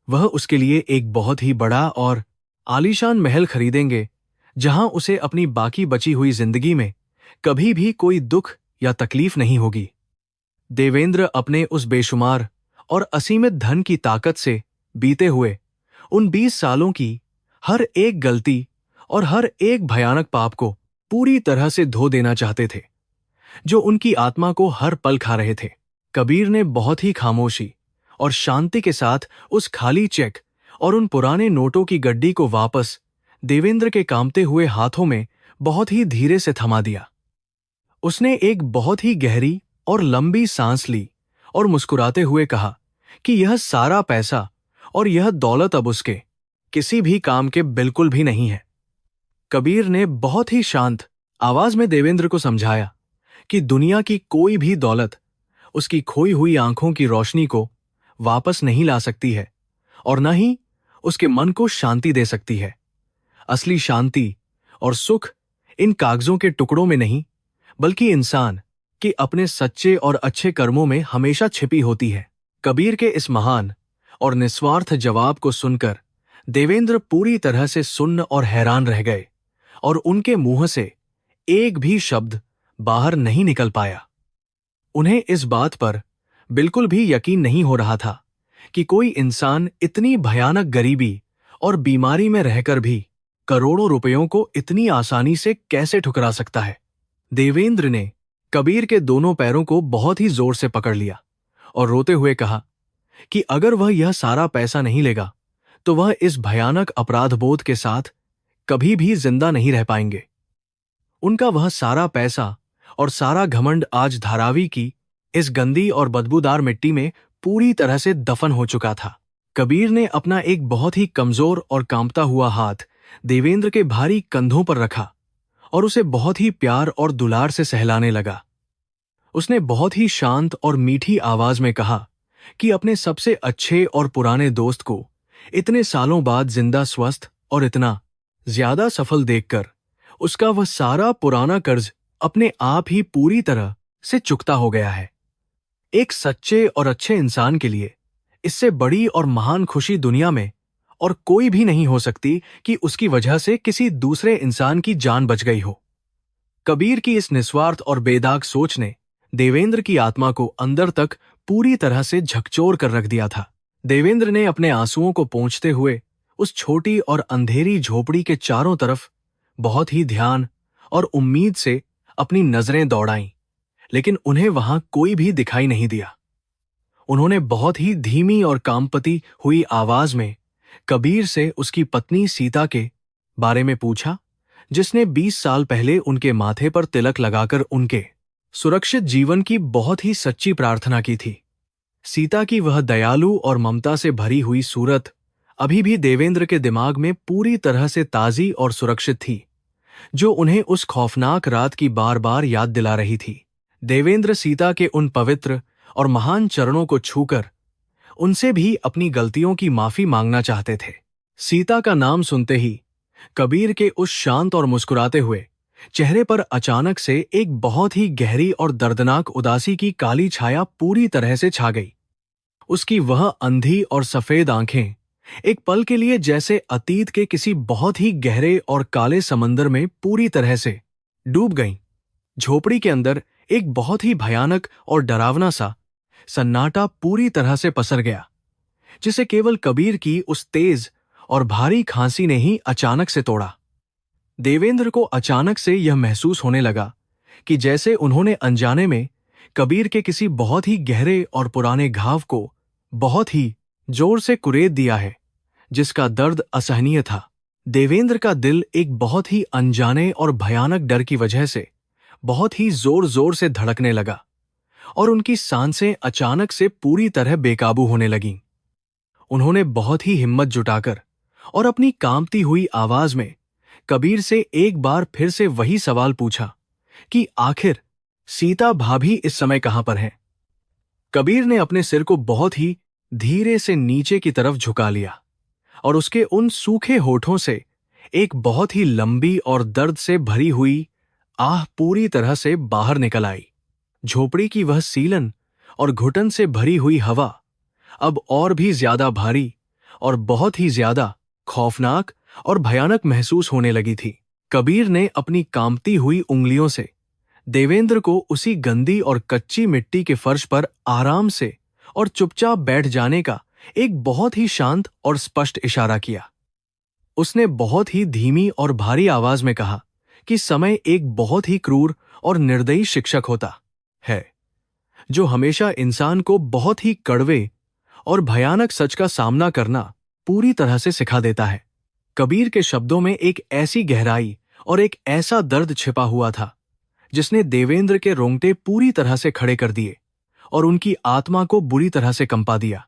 वह उसके लिए एक बहुत ही बड़ा और आलीशान महल खरीदेंगे, जहां उसे अपनी बाकी बची हुई जिंदगी में कभी भी कोई दुख या तकलीफ नहीं होगी। देवेंद्र अपने उस बेशुमार और असीमित धन की ताकत से बीते हुए उन 20 सालों की हर एक गलती और हर एक भयानक पाप को पूरी तरह से धो देना चाहते थे, जो उनकी आत्मा को हर पल खा रहे थे। कबीर ने बहुत ही खामोशी और शांति के साथ उस खाली चेक और उन पुराने नोटों की गड्डी को वापस देवेंद्र के कांपते हुए हाथों में बहुत ही धीरे से थमा दिया। उसने एक बहुत ही गहरी और लंबी सांस ली और मुस्कुराते हुए कहा कि यह सारा पैसा और यह दौलत अब उसके किसी भी काम के बिल्कुल भी नहीं है। कबीर ने बहुत ही शांत आवाज में देवेंद्र को समझाया कि दुनिया की कोई भी दौलत उसकी खोई हुई आंखों की रोशनी को वापस नहीं ला सकती है और न ही उसके मन को शांति दे सकती है। असली शांति और सुख इन कागजों के टुकड़ों में नहीं, बल्कि इंसान के अपने सच्चे और अच्छे कर्मों में हमेशा छिपी होती है। कबीर के इस महान और निस्वार्थ जवाब को सुनकर देवेंद्र पूरी तरह से सुन्न और हैरान रह गए और उनके मुंह से एक भी शब्द बाहर नहीं निकल पाया। उन्हें इस बात पर बिल्कुल भी यकीन नहीं हो रहा था कि कोई इंसान इतनी भयानक गरीबी और बीमारी में रहकर भी करोड़ों रुपयों को इतनी आसानी से कैसे ठुकरा सकता है। देवेंद्र ने कबीर के दोनों पैरों को बहुत ही जोर से पकड़ लिया और रोते हुए कहा कि अगर वह यह सारा पैसा नहीं लेगा तो वह इस भयानक अपराधबोध के साथ कभी भी जिंदा नहीं रह पाएंगे। उनका वह सारा पैसा और सारा घमंड आज धारावी की इस गंदी और बदबूदार मिट्टी में पूरी तरह से दफन हो चुका था। कबीर ने अपना एक बहुत ही कमजोर और कांपता हुआ हाथ देवेंद्र के भारी कंधों पर रखा और उसे बहुत ही प्यार और दुलार से सहलाने लगा। उसने बहुत ही शांत और मीठी आवाज में कहा कि अपने सबसे अच्छे और पुराने दोस्त को इतने सालों बाद जिंदा, स्वस्थ और इतना ज्यादा सफल देखकर उसका वह सारा पुराना कर्ज अपने आप ही पूरी तरह से चुकता हो गया है। एक सच्चे और अच्छे इंसान के लिए इससे बड़ी और महान खुशी दुनिया में और कोई भी नहीं हो सकती कि उसकी वजह से किसी दूसरे इंसान की जान बच गई हो। कबीर की इस निस्वार्थ और बेदाग सोच ने देवेंद्र की आत्मा को अंदर तक पूरी तरह से झकझोर कर रख दिया था। देवेंद्र ने अपने आंसुओं को पोंछते हुए उस छोटी और अंधेरी झोपड़ी के चारों तरफ बहुत ही ध्यान और उम्मीद से अपनी नजरें दौड़ाईं, लेकिन उन्हें वहां कोई भी दिखाई नहीं दिया। उन्होंने बहुत ही धीमी और कांपती हुई आवाज में कबीर से उसकी पत्नी सीता के बारे में पूछा, जिसने 20 साल पहले उनके माथे पर तिलक लगाकर उनके सुरक्षित जीवन की बहुत ही सच्ची प्रार्थना की थी। सीता की वह दयालु और ममता से भरी हुई सूरत अभी भी देवेंद्र के दिमाग में पूरी तरह से ताजी और सुरक्षित थी, जो उन्हें उस खौफनाक रात की बार बार याद दिला रही थी। देवेंद्र सीता के उन पवित्र और महान चरणों को छूकर उनसे भी अपनी गलतियों की माफी मांगना चाहते थे। सीता का नाम सुनते ही कबीर के उस शांत और मुस्कुराते हुए चेहरे पर अचानक से एक बहुत ही गहरी और दर्दनाक उदासी की काली छाया पूरी तरह से छा गई। उसकी वह अंधी और सफेद आंखें एक पल के लिए जैसे अतीत के किसी बहुत ही गहरे और काले समंदर में पूरी तरह से डूब गईं। झोपड़ी के अंदर एक बहुत ही भयानक और डरावना सा सन्नाटा पूरी तरह से पसर गया, जिसे केवल कबीर की उस तेज और भारी खांसी ने ही अचानक से तोड़ा। देवेंद्र को अचानक से यह महसूस होने लगा कि जैसे उन्होंने अनजाने में कबीर के किसी बहुत ही गहरे और पुराने घाव को बहुत ही जोर से कुरेद दिया है, जिसका दर्द असहनीय था। देवेंद्र का दिल एक बहुत ही अनजाने और भयानक डर की वजह से बहुत ही जोर जोर से धड़कने लगा और उनकी सांसें अचानक से पूरी तरह बेकाबू होने लगीं। उन्होंने बहुत ही हिम्मत जुटाकर और अपनी कांपती हुई आवाज में कबीर से एक बार फिर से वही सवाल पूछा कि आखिर सीता भाभी इस समय कहां पर हैं? कबीर ने अपने सिर को बहुत ही धीरे से नीचे की तरफ झुका लिया और उसके उन सूखे होठों से एक बहुत ही लंबी और दर्द से भरी हुई आह पूरी तरह से बाहर निकल आई। झोपड़ी की वह सीलन और घुटन से भरी हुई हवा अब और भी ज्यादा भारी और बहुत ही ज्यादा खौफनाक और भयानक महसूस होने लगी थी। कबीर ने अपनी कांपती हुई उंगलियों से देवेंद्र को उसी गंदी और कच्ची मिट्टी के फर्श पर आराम से और चुपचाप बैठ जाने का एक बहुत ही शांत और स्पष्ट इशारा किया। उसने बहुत ही धीमी और भारी आवाज में कहा कि समय एक बहुत ही क्रूर और निर्दयी शिक्षक होता है, जो हमेशा इंसान को बहुत ही कड़वे और भयानक सच का सामना करना पूरी तरह से सिखा देता है। कबीर के शब्दों में एक ऐसी गहराई और एक ऐसा दर्द छिपा हुआ था, जिसने देवेंद्र के रोंगटे पूरी तरह से खड़े कर दिए और उनकी आत्मा को बुरी तरह से कंपा दिया।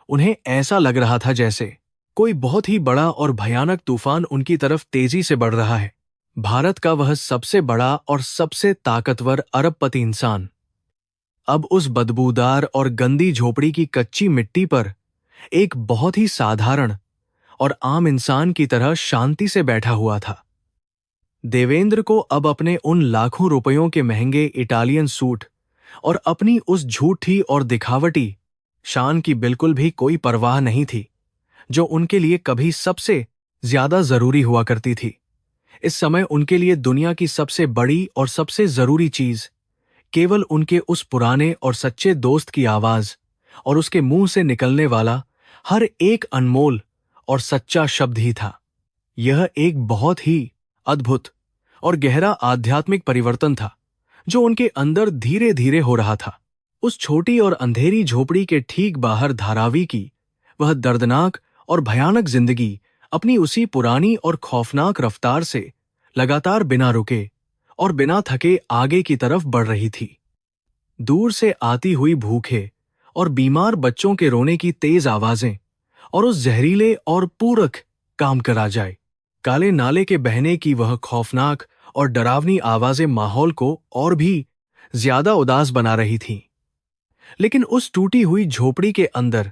उन्हें ऐसा लग रहा था जैसे कोई बहुत ही बड़ा और भयानक तूफान उनकी तरफ तेजी से बढ़ रहा है। भारत का वह सबसे बड़ा और सबसे ताकतवर अरबपति इंसान अब उस बदबूदार और गंदी झोपड़ी की कच्ची मिट्टी पर एक बहुत ही साधारण और आम इंसान की तरह शांति से बैठा हुआ था। देवेंद्र को अब अपने उन लाखों रुपयों के महंगे इटालियन सूट और अपनी उस झूठी और दिखावटी शान की बिल्कुल भी कोई परवाह नहीं थी, जो उनके लिए कभी सबसे ज्यादा जरूरी हुआ करती थी। इस समय उनके लिए दुनिया की सबसे बड़ी और सबसे जरूरी चीज केवल उनके उस पुराने और सच्चे दोस्त की आवाज और उसके मुंह से निकलने वाला हर एक अनमोल और सच्चा शब्द ही था। यह एक बहुत ही अद्भुत और गहरा आध्यात्मिक परिवर्तन था, जो उनके अंदर धीरे धीरे हो रहा था। उस छोटी और अंधेरी झोपड़ी के ठीक बाहर धारावी की वह दर्दनाक और भयानक जिंदगी अपनी उसी पुरानी और खौफनाक रफ्तार से लगातार बिना रुके और बिना थके आगे की तरफ बढ़ रही थी। दूर से आती हुई भूखे और बीमार बच्चों के रोने की तेज आवाजें और उस जहरीले और पूरक काम करा जाए काले नाले के बहने की वह खौफनाक और डरावनी आवाजें माहौल को और भी ज्यादा उदास बना रही थीं। लेकिन उस टूटी हुई झोपड़ी के अंदर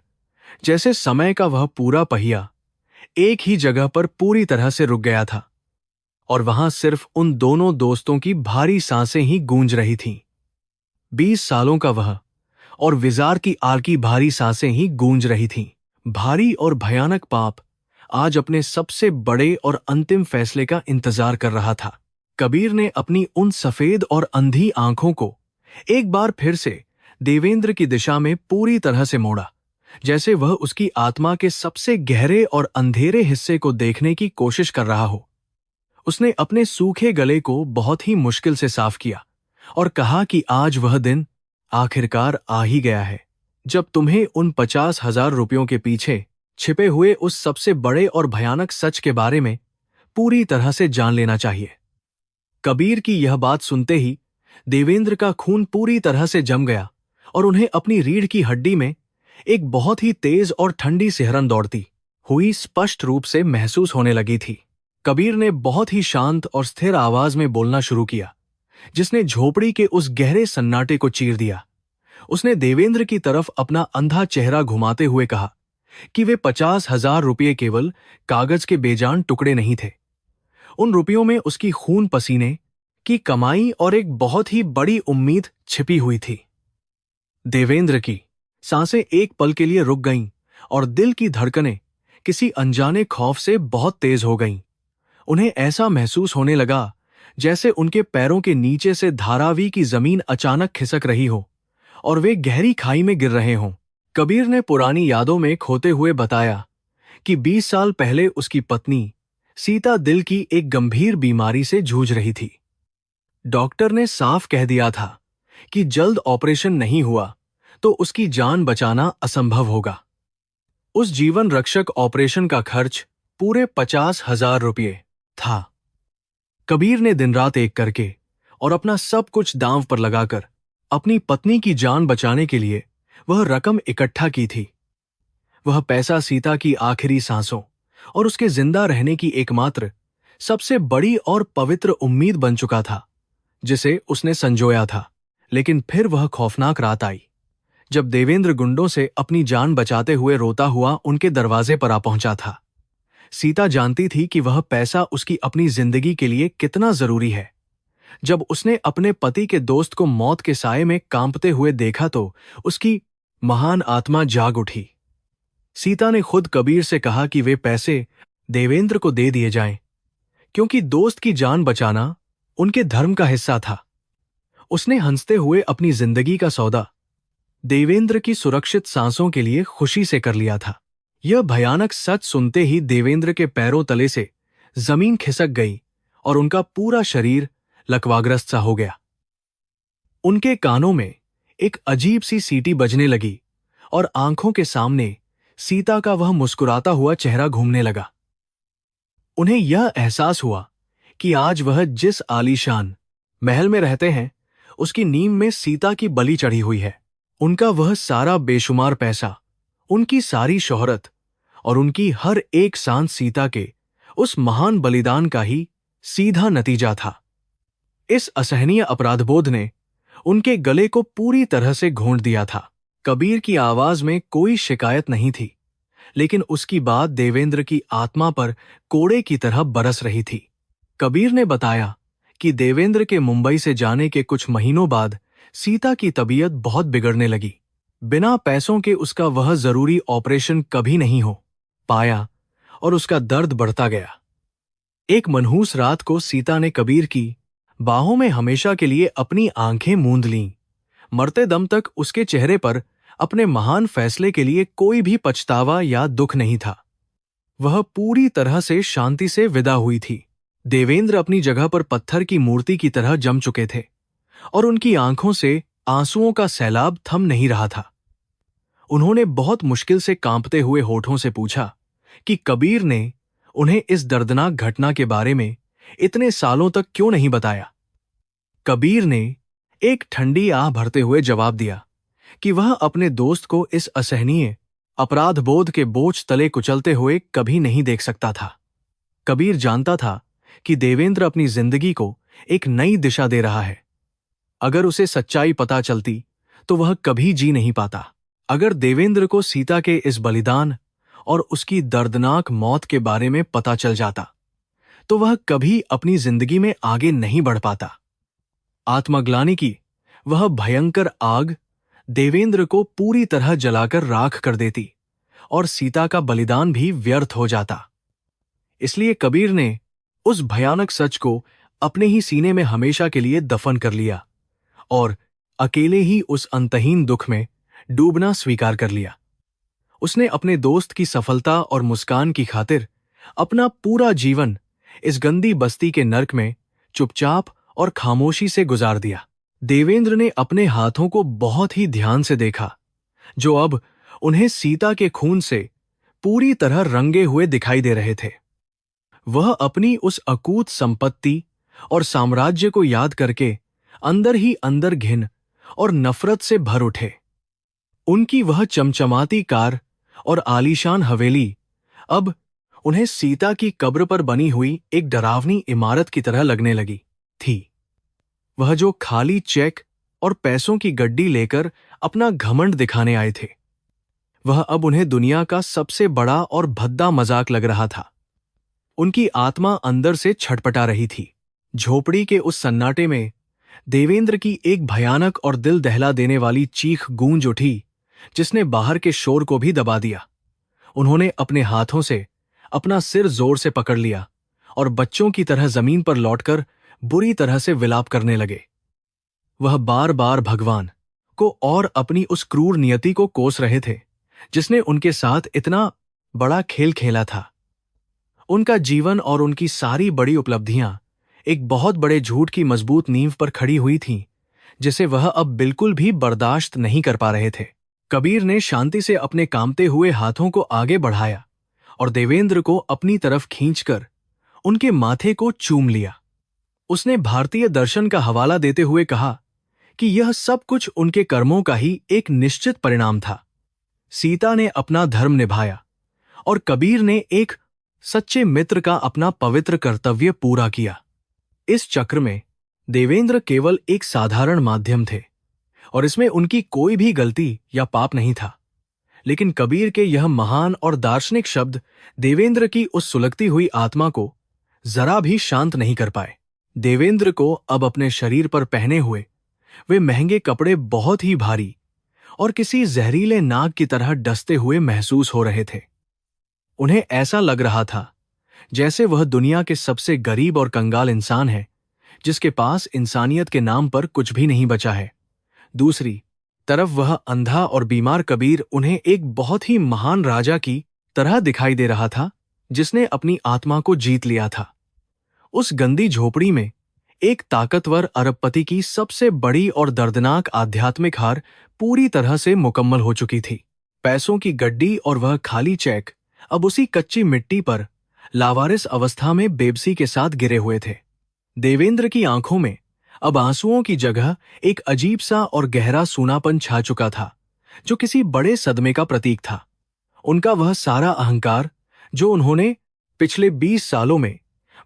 जैसे समय का वह पूरा पहिया एक ही जगह पर पूरी तरह से रुक गया था और वहां सिर्फ उन दोनों दोस्तों की भारी सांसें ही गूंज रही थीं। 20 सालों का वह और विजार की आल की भारी सांसें ही गूंज रही थीं। भारी और भयानक पाप आज अपने सबसे बड़े और अंतिम फैसले का इंतजार कर रहा था। कबीर ने अपनी उन सफेद और अंधी आंखों को एक बार फिर से देवेंद्र की दिशा में पूरी तरह से मोड़ा, जैसे वह उसकी आत्मा के सबसे गहरे और अंधेरे हिस्से को देखने की कोशिश कर रहा हो। उसने अपने सूखे गले को बहुत ही मुश्किल से साफ किया और कहा कि आज वह दिन आखिरकार आ ही गया है, जब तुम्हें उन 50,000 रुपयों के पीछे छिपे हुए उस सबसे बड़े और भयानक सच के बारे में पूरी तरह से जान लेना चाहिए। कबीर की यह बात सुनते ही देवेंद्र का खून पूरी तरह से जम गया और उन्हें अपनी रीढ़ की हड्डी में एक बहुत ही तेज और ठंडी सिहरन दौड़ती हुई स्पष्ट रूप से महसूस होने लगी थी। कबीर ने बहुत ही शांत और स्थिर आवाज में बोलना शुरू किया, जिसने झोपड़ी के उस गहरे सन्नाटे को चीर दिया। उसने देवेंद्र की तरफ अपना अंधा चेहरा घुमाते हुए कहा कि वे 50,000 रुपये केवल कागज के बेजान टुकड़े नहीं थे। उन रुपयों में उसकी खून पसीने की कमाई और एक बहुत ही बड़ी उम्मीद छिपी हुई थी। देवेंद्र की सांसें एक पल के लिए रुक गईं और दिल की धड़कनें किसी अनजाने खौफ से बहुत तेज हो गईं। उन्हें ऐसा महसूस होने लगा जैसे उनके पैरों के नीचे से धारावी की जमीन अचानक खिसक रही हो और वे गहरी खाई में गिर रहे हों। कबीर ने पुरानी यादों में खोते हुए बताया कि 20 साल पहले उसकी पत्नी सीता दिल की एक गंभीर बीमारी से जूझ रही थी। डॉक्टर ने साफ कह दिया था कि जल्द ऑपरेशन नहीं हुआ तो उसकी जान बचाना असंभव होगा। उस जीवन रक्षक ऑपरेशन का खर्च पूरे 50,000 रुपये था। कबीर ने दिन रात एक करके और अपना सब कुछ दांव पर लगाकर अपनी पत्नी की जान बचाने के लिए वह रकम इकट्ठा की थी। वह पैसा सीता की आखिरी सांसों और उसके जिंदा रहने की एकमात्र सबसे बड़ी और पवित्र उम्मीद बन चुका था, जिसे उसने संजोया था। लेकिन फिर वह खौफनाक रात आई जब देवेंद्र गुंडों से अपनी जान बचाते हुए रोता हुआ उनके दरवाजे पर आ पहुंचा था। सीता जानती थी कि वह पैसा उसकी अपनी जिंदगी के लिए कितना जरूरी है। जब उसने अपने पति के दोस्त को मौत के साए में कांपते हुए देखा तो उसकी महान आत्मा जाग उठी। सीता ने खुद कबीर से कहा कि वे पैसे देवेंद्र को दे दिए जाएं, क्योंकि दोस्त की जान बचाना उनके धर्म का हिस्सा था। उसने हंसते हुए अपनी जिंदगी का सौदा देवेंद्र की सुरक्षित सांसों के लिए खुशी से कर लिया था। यह भयानक सच सुनते ही देवेंद्र के पैरों तले से जमीन खिसक गई और उनका पूरा शरीर लकवाग्रस्त सा हो गया। उनके कानों में एक अजीब सी सीटी बजने लगी और आंखों के सामने सीता का वह मुस्कुराता हुआ चेहरा घूमने लगा। उन्हें यह एहसास हुआ कि आज वह जिस आलीशान महल में रहते हैं उसकी नींव में सीता की बलि चढ़ी हुई है। उनका वह सारा बेशुमार पैसा, उनकी सारी शोहरत और उनकी हर एक सांस सीता के उस महान बलिदान का ही सीधा नतीजा था। इस असहनीय अपराधबोध ने उनके गले को पूरी तरह से घोंट दिया था। कबीर की आवाज में कोई शिकायत नहीं थी, लेकिन उसकी बात देवेंद्र की आत्मा पर कोड़े की तरह बरस रही थी। कबीर ने बताया कि देवेंद्र के मुंबई से जाने के कुछ महीनों बाद सीता की तबीयत बहुत बिगड़ने लगी। बिना पैसों के उसका वह जरूरी ऑपरेशन कभी नहीं हो पाया और उसका दर्द बढ़ता गया। एक मनहूस रात को सीता ने कबीर की बाहों में हमेशा के लिए अपनी आंखें मूंद लीं। मरते दम तक उसके चेहरे पर अपने महान फैसले के लिए कोई भी पछतावा या दुख नहीं था। वह पूरी तरह से शांति से विदा हुई थी। देवेंद्र अपनी जगह पर पत्थर की मूर्ति की तरह जम चुके थे और उनकी आंखों से आंसुओं का सैलाब थम नहीं रहा था। उन्होंने बहुत मुश्किल से कांपते हुए होठों से पूछा कि कबीर ने उन्हें इस दर्दनाक घटना के बारे में इतने सालों तक क्यों नहीं बताया। कबीर ने एक ठंडी आह भरते हुए जवाब दिया कि वह अपने दोस्त को इस असहनीय अपराधबोध के बोझ तले कुचलते हुए कभी नहीं देख सकता था। कबीर जानता था कि देवेंद्र अपनी जिंदगी को एक नई दिशा दे रहा है। अगर उसे सच्चाई पता चलती तो वह कभी जी नहीं पाता। अगर देवेंद्र को सीता के इस बलिदान और उसकी दर्दनाक मौत के बारे में पता चल जाता तो वह कभी अपनी जिंदगी में आगे नहीं बढ़ पाता। आत्मग्लानि की वह भयंकर आग देवेंद्र को पूरी तरह जलाकर राख कर देती और सीता का बलिदान भी व्यर्थ हो जाता। इसलिए कबीर ने उस भयानक सच को अपने ही सीने में हमेशा के लिए दफन कर लिया और अकेले ही उस अंतहीन दुख में डूबना स्वीकार कर लिया। उसने अपने दोस्त की सफलता और मुस्कान की खातिर अपना पूरा जीवन इस गंदी बस्ती के नर्क में चुपचाप और खामोशी से गुजार दिया। देवेंद्र ने अपने हाथों को बहुत ही ध्यान से देखा, जो अब उन्हें सीता के खून से पूरी तरह रंगे हुए दिखाई दे रहे थे। वह अपनी उस अकूत संपत्ति और साम्राज्य को याद करके अंदर ही अंदर घिन और नफरत से भर उठे। उनकी वह चमचमाती कार और आलीशान हवेली अब उन्हें सीता की कब्र पर बनी हुई एक डरावनी इमारत की तरह लगने लगी थी। वह जो खाली चेक और पैसों की गड्डी लेकर अपना घमंड दिखाने आए थे, वह अब उन्हें दुनिया का सबसे बड़ा और भद्दा मजाक लग रहा था। उनकी आत्मा अंदर से छटपटा रही थी। झोपड़ी के उस सन्नाटे में देवेंद्र की एक भयानक और दिल दहला देने वाली चीख गूंज उठी, जिसने बाहर के शोर को भी दबा दिया। उन्होंने अपने हाथों से अपना सिर जोर से पकड़ लिया और बच्चों की तरह जमीन पर लौटकर बुरी तरह से विलाप करने लगे। वह बार बार भगवान को और अपनी उस क्रूर नियति को कोस रहे थे, जिसने उनके साथ इतना बड़ा खेल खेला था। उनका जीवन और उनकी सारी बड़ी उपलब्धियां एक बहुत बड़े झूठ की मजबूत नींव पर खड़ी हुई थीं, जिसे वह अब बिल्कुल भी बर्दाश्त नहीं कर पा रहे थे। कबीर ने शांति से अपने कांपते हुए हाथों को आगे बढ़ाया और देवेंद्र को अपनी तरफ खींचकर उनके माथे को चूम लिया। उसने भारतीय दर्शन का हवाला देते हुए कहा कि यह सब कुछ उनके कर्मों का ही एक निश्चित परिणाम था। सीता ने अपना धर्म निभाया और कबीर ने एक सच्चे मित्र का अपना पवित्र कर्तव्य पूरा किया। इस चक्र में देवेंद्र केवल एक साधारण माध्यम थे और इसमें उनकी कोई भी गलती या पाप नहीं था। लेकिन कबीर के यह महान और दार्शनिक शब्द देवेंद्र की उस सुलगती हुई आत्मा को जरा भी शांत नहीं कर पाए। देवेंद्र को अब अपने शरीर पर पहने हुए वे महंगे कपड़े बहुत ही भारी और किसी जहरीले नाग की तरह डसते हुए महसूस हो रहे थे। उन्हें ऐसा लग रहा था जैसे वह दुनिया के सबसे गरीब और कंगाल इंसान है, जिसके पास इंसानियत के नाम पर कुछ भी नहीं बचा है। दूसरी तरफ वह अंधा और बीमार कबीर उन्हें एक बहुत ही महान राजा की तरह दिखाई दे रहा था, जिसने अपनी आत्मा को जीत लिया था। उस गंदी झोपड़ी में एक ताकतवर अरबपति की सबसे बड़ी और दर्दनाक आध्यात्मिक हार पूरी तरह से मुकम्मल हो चुकी थी। पैसों की गड्डी और वह खाली चेक अब उसी कच्ची मिट्टी पर लावारिस अवस्था में बेबसी के साथ गिरे हुए थे। देवेंद्र की आंखों में अब आंसुओं की जगह एक अजीब सा और गहरा सूनापन छा चुका था, जो किसी बड़े सदमे का प्रतीक था। उनका वह सारा अहंकार जो उन्होंने पिछले 20 सालों में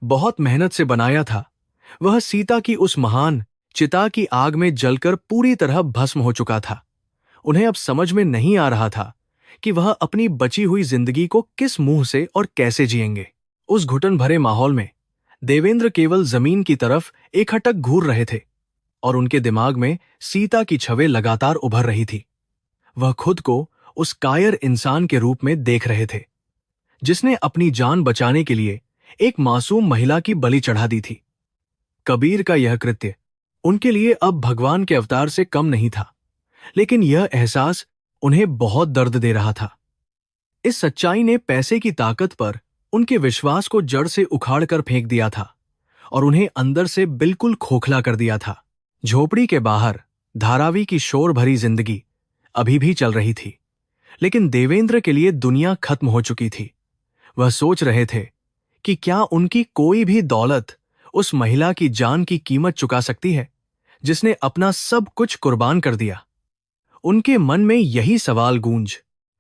बहुत मेहनत से बनाया था, वह सीता की उस महान चिता की आग में जलकर पूरी तरह भस्म हो चुका था। उन्हें अब समझ में नहीं आ रहा था कि वह अपनी बची हुई जिंदगी को किस मुंह से और कैसे जिएंगे। उस घुटन भरे माहौल में देवेंद्र केवल जमीन की तरफ एकटक घूर रहे थे और उनके दिमाग में सीता की छवि लगातार उभर रही थी। वह खुद को उस कायर इंसान के रूप में देख रहे थे, जिसने अपनी जान बचाने के लिए एक मासूम महिला की बलि चढ़ा दी थी। कबीर का यह कृत्य उनके लिए अब भगवान के अवतार से कम नहीं था, लेकिन यह एहसास उन्हें बहुत दर्द दे रहा था। इस सच्चाई ने पैसे की ताकत पर उनके विश्वास को जड़ से उखाड़ कर फेंक दिया था और उन्हें अंदर से बिल्कुल खोखला कर दिया था। झोपड़ी के बाहर धारावी की शोर भरी जिंदगी अभी भी चल रही थी, लेकिन देवेंद्र के लिए दुनिया खत्म हो चुकी थी। वह सोच रहे थे कि क्या उनकी कोई भी दौलत उस महिला की जान की कीमत चुका सकती है, जिसने अपना सब कुछ कुर्बान कर दिया। उनके मन में यही सवाल गूंज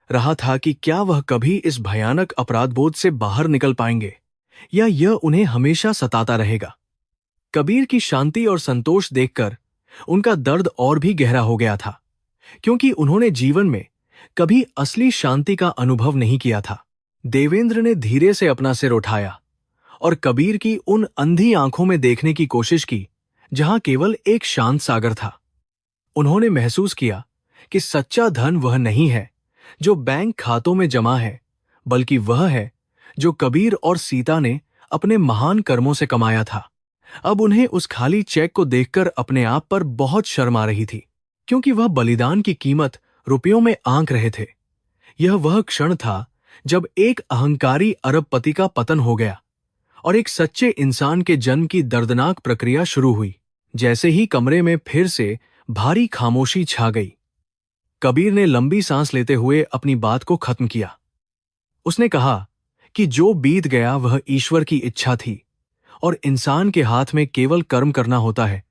रहा था कि क्या वह कभी इस भयानक अपराधबोध से बाहर निकल पाएंगे या यह उन्हें हमेशा सताता रहेगा। कबीर की शांति और संतोष देखकर उनका दर्द और भी गहरा हो गया था, क्योंकि उन्होंने जीवन में कभी असली शांति का अनुभव नहीं किया था। देवेंद्र ने धीरे से अपना सिर उठाया और कबीर की उन अंधी आंखों में देखने की कोशिश की, जहां केवल एक शांत सागर था। उन्होंने महसूस किया कि सच्चा धन वह नहीं है जो बैंक खातों में जमा है, बल्कि वह है जो कबीर और सीता ने अपने महान कर्मों से कमाया था। अब उन्हें उस खाली चेक को देखकर अपने आप पर बहुत शर्म आ रही थी, क्योंकि वह बलिदान की कीमत रुपयों में आंक रहे थे। यह वह क्षण था जब एक अहंकारी अरबपति का पतन हो गया और एक सच्चे इंसान के जन्म की दर्दनाक प्रक्रिया शुरू हुई। जैसे ही कमरे में फिर से भारी खामोशी छा गई, कबीर ने लंबी सांस लेते हुए अपनी बात को खत्म किया। उसने कहा कि जो बीत गया वह ईश्वर की इच्छा थी और इंसान के हाथ में केवल कर्म करना होता है,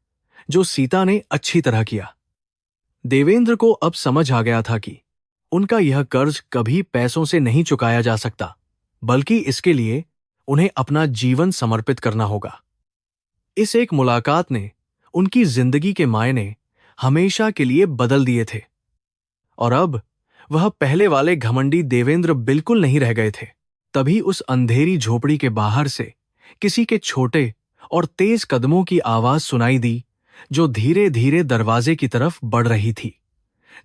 जो सीता ने अच्छी तरह किया। देवेंद्र को अब समझ आ गया था कि उनका यह कर्ज कभी पैसों से नहीं चुकाया जा सकता, बल्कि इसके लिए उन्हें अपना जीवन समर्पित करना होगा। इस एक मुलाकात ने उनकी जिंदगी के मायने हमेशा के लिए बदल दिए थे। और अब वह पहले वाले घमंडी देवेंद्र बिल्कुल नहीं रह गए थे। तभी उस अंधेरी झोपड़ी के बाहर से किसी के छोटे और तेज कदमों की आवाज सुनाई दी, जो धीरे धीरे दरवाजे की तरफ बढ़ रही थी।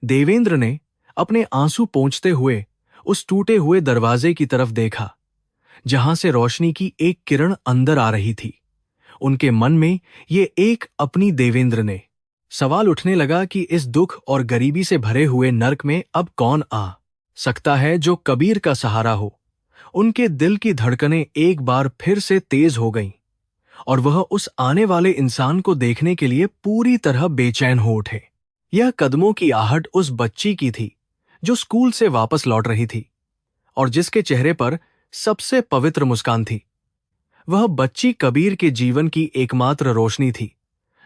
देवेंद्र ने अपने आंसू पोंछते हुए उस टूटे हुए दरवाजे की तरफ देखा, जहां से रोशनी की एक किरण अंदर आ रही थी। उनके मन में ये एक अपनी देवेंद्र ने सवाल उठने लगा कि इस दुख और गरीबी से भरे हुए नर्क में अब कौन आ सकता है जो कबीर का सहारा हो। उनके दिल की धड़कनें एक बार फिर से तेज हो गईं और वह उस आने वाले इंसान को देखने के लिए पूरी तरह बेचैन हो उठे। यह कदमों की आहट उस बच्ची की थी जो स्कूल से वापस लौट रही थी और जिसके चेहरे पर सबसे पवित्र मुस्कान थी। वह बच्ची कबीर के जीवन की एकमात्र रोशनी थी,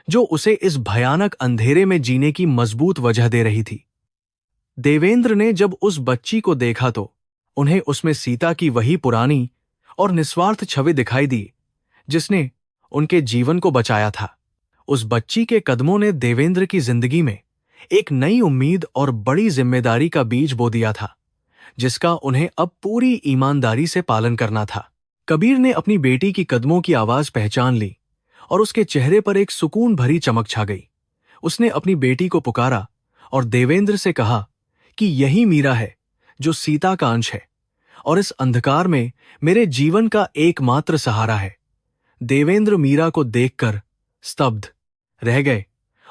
जो उसे इस भयानक अंधेरे में जीने की मजबूत वजह दे रही थी। देवेंद्र ने जब उस बच्ची को देखा तो उन्हें उसमें सीता की वही पुरानी और निस्वार्थ छवि दिखाई दी, जिसने उनके जीवन को बचाया था। उस बच्ची के कदमों ने देवेंद्र की जिंदगी में एक नई उम्मीद और बड़ी जिम्मेदारी का बीज बो दिया था, जिसका उन्हें अब पूरी ईमानदारी से पालन करना था। कबीर ने अपनी बेटी की कदमों की आवाज पहचान ली और उसके चेहरे पर एक सुकून भरी चमक छा गई। उसने अपनी बेटी को पुकारा और देवेंद्र से कहा कि यही मीरा है जो सीता का अंश है और इस अंधकार में मेरे जीवन का एकमात्र सहारा है। देवेंद्र मीरा को देखकर स्तब्ध रह गए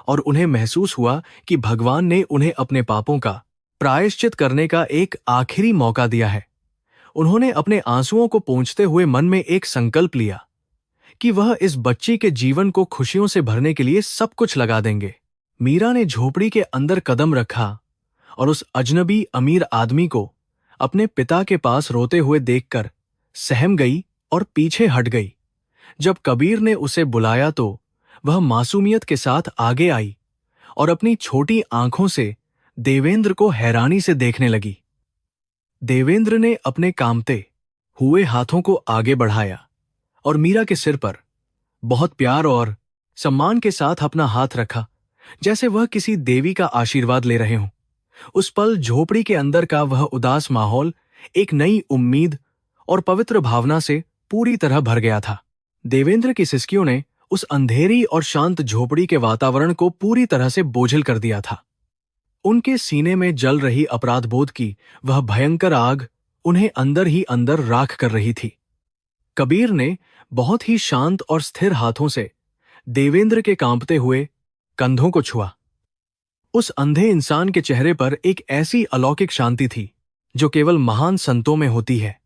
और उन्हें महसूस हुआ कि भगवान ने उन्हें अपने पापों का प्रायश्चित करने का एक आखिरी मौका दिया है। उन्होंने अपने आंसुओं को पोंछते हुए मन में एक संकल्प लिया कि वह इस बच्ची के जीवन को खुशियों से भरने के लिए सब कुछ लगा देंगे। मीरा ने झोपड़ी के अंदर कदम रखा और उस अजनबी अमीर आदमी को अपने पिता के पास रोते हुए देखकर सहम गई और पीछे हट गई। जब कबीर ने उसे बुलाया तो वह मासूमियत के साथ आगे आई और अपनी छोटी आंखों से देवेंद्र को हैरानी से देखने लगी। देवेंद्र ने अपने कांपते हुए हाथों को आगे बढ़ाया और मीरा के सिर पर बहुत प्यार और सम्मान के साथ अपना हाथ रखा, जैसे वह किसी देवी का आशीर्वाद ले रहे हों। उस पल झोपड़ी के अंदर का वह उदास माहौल एक नई उम्मीद और पवित्र भावना से पूरी तरह भर गया था। देवेंद्र की सिसकियों ने उस अंधेरी और शांत झोपड़ी के वातावरण को पूरी तरह से बोझिल कर दिया था। उनके सीने में जल रही अपराधबोध की वह भयंकर आग उन्हें अंदर ही अंदर राख कर रही थी। कबीर ने बहुत ही शांत और स्थिर हाथों से देवेंद्र के कांपते हुए कंधों को छुआ। उस अंधे इंसान के चेहरे पर एक ऐसी अलौकिक शांति थी जो केवल महान संतों में होती है।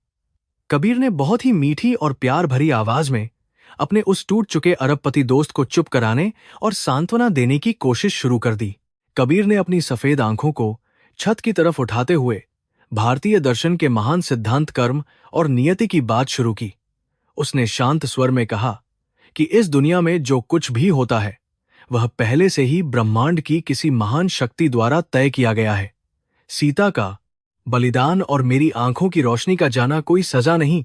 कबीर ने बहुत ही मीठी और प्यार भरी आवाज में अपने उस टूट चुके अरबपति दोस्त को चुप कराने और सांत्वना देने की कोशिश शुरू कर दी। कबीर ने अपनी सफेद आंखों को छत की तरफ उठाते हुए भारतीय दर्शन के महान सिद्धांत कर्म और नियति की बात शुरू की। उसने शांत स्वर में कहा कि इस दुनिया में जो कुछ भी होता है वह पहले से ही ब्रह्मांड की किसी महान शक्ति द्वारा तय किया गया है। सीता का बलिदान और मेरी आंखों की रोशनी का जाना कोई सजा नहीं,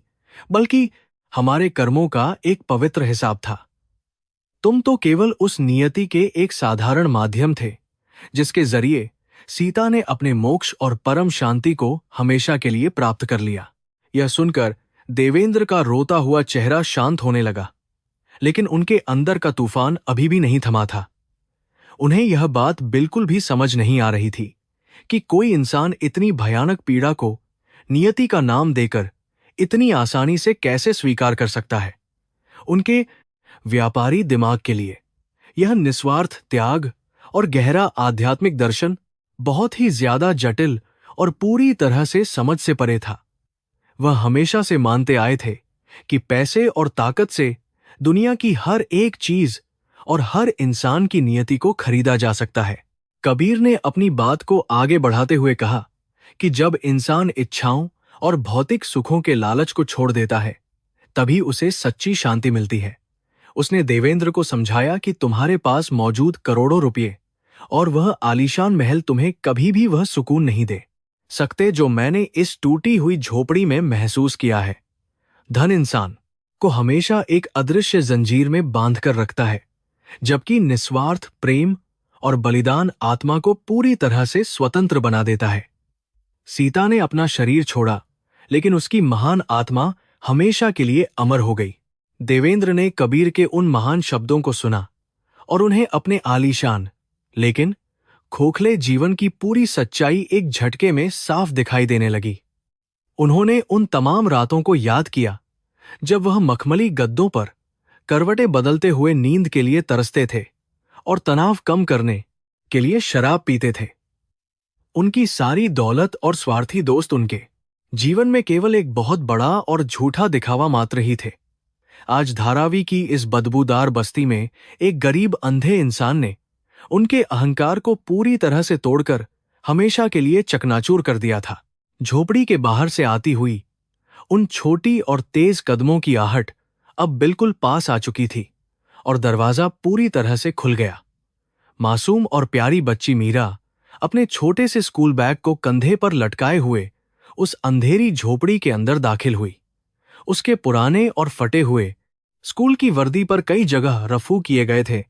बल्कि हमारे कर्मों का एक पवित्र हिसाब था। तुम तो केवल उस नियति के एक साधारण माध्यम थे जिसके जरिए सीता ने अपने मोक्ष और परम शांति को हमेशा के लिए प्राप्त कर लिया। यह सुनकर देवेंद्र का रोता हुआ चेहरा शांत होने लगा, लेकिन उनके अंदर का तूफान अभी भी नहीं थमा था। उन्हें यह बात बिल्कुल भी समझ नहीं आ रही थी कि कोई इंसान इतनी भयानक पीड़ा को नियति का नाम देकर इतनी आसानी से कैसे स्वीकार कर सकता है। उनके व्यापारी दिमाग के लिए यह निस्वार्थ त्याग और गहरा आध्यात्मिक दर्शन बहुत ही ज्यादा जटिल और पूरी तरह से समझ से परे था। वह हमेशा से मानते आए थे कि पैसे और ताकत से दुनिया की हर एक चीज और हर इंसान की नियति को खरीदा जा सकता है। कबीर ने अपनी बात को आगे बढ़ाते हुए कहा कि जब इंसान इच्छाओं और भौतिक सुखों के लालच को छोड़ देता है, तभी उसे सच्ची शांति मिलती है। उसने देवेंद्र को समझाया कि तुम्हारे पास मौजूद करोड़ों रुपये और वह आलीशान महल तुम्हें कभी भी वह सुकून नहीं दे सकते जो मैंने इस टूटी हुई झोपड़ी में महसूस किया है। धन इंसान को हमेशा एक अदृश्य जंजीर में बांध कर रखता है, जबकि निस्वार्थ प्रेम और बलिदान आत्मा को पूरी तरह से स्वतंत्र बना देता है। सीता ने अपना शरीर छोड़ा, लेकिन उसकी महान आत्मा हमेशा के लिए अमर हो गई। देवेंद्र ने कबीर के उन महान शब्दों को सुना और उन्हें अपने आलीशान लेकिन खोखले जीवन की पूरी सच्चाई एक झटके में साफ दिखाई देने लगी। उन्होंने उन तमाम रातों को याद किया जब वह मखमली गद्दों पर करवटें बदलते हुए नींद के लिए तरसते थे और तनाव कम करने के लिए शराब पीते थे। उनकी सारी दौलत और स्वार्थी दोस्त उनके जीवन में केवल एक बहुत बड़ा और झूठा दिखावा मात्र ही थे। आज धारावी की इस बदबूदार बस्ती में एक गरीब अंधे इंसान ने उनके अहंकार को पूरी तरह से तोड़कर हमेशा के लिए चकनाचूर कर दिया था। झोपड़ी के बाहर से आती हुई उन छोटी और तेज कदमों की आहट अब बिल्कुल पास आ चुकी थी और दरवाजा पूरी तरह से खुल गया। मासूम और प्यारी बच्ची मीरा अपने छोटे से स्कूल बैग को कंधे पर लटकाए हुए उस अंधेरी झोपड़ी के अंदर दाखिल हुई। उसके पुराने और फटे हुए स्कूल की वर्दी पर कई जगह रफू किए गए थे,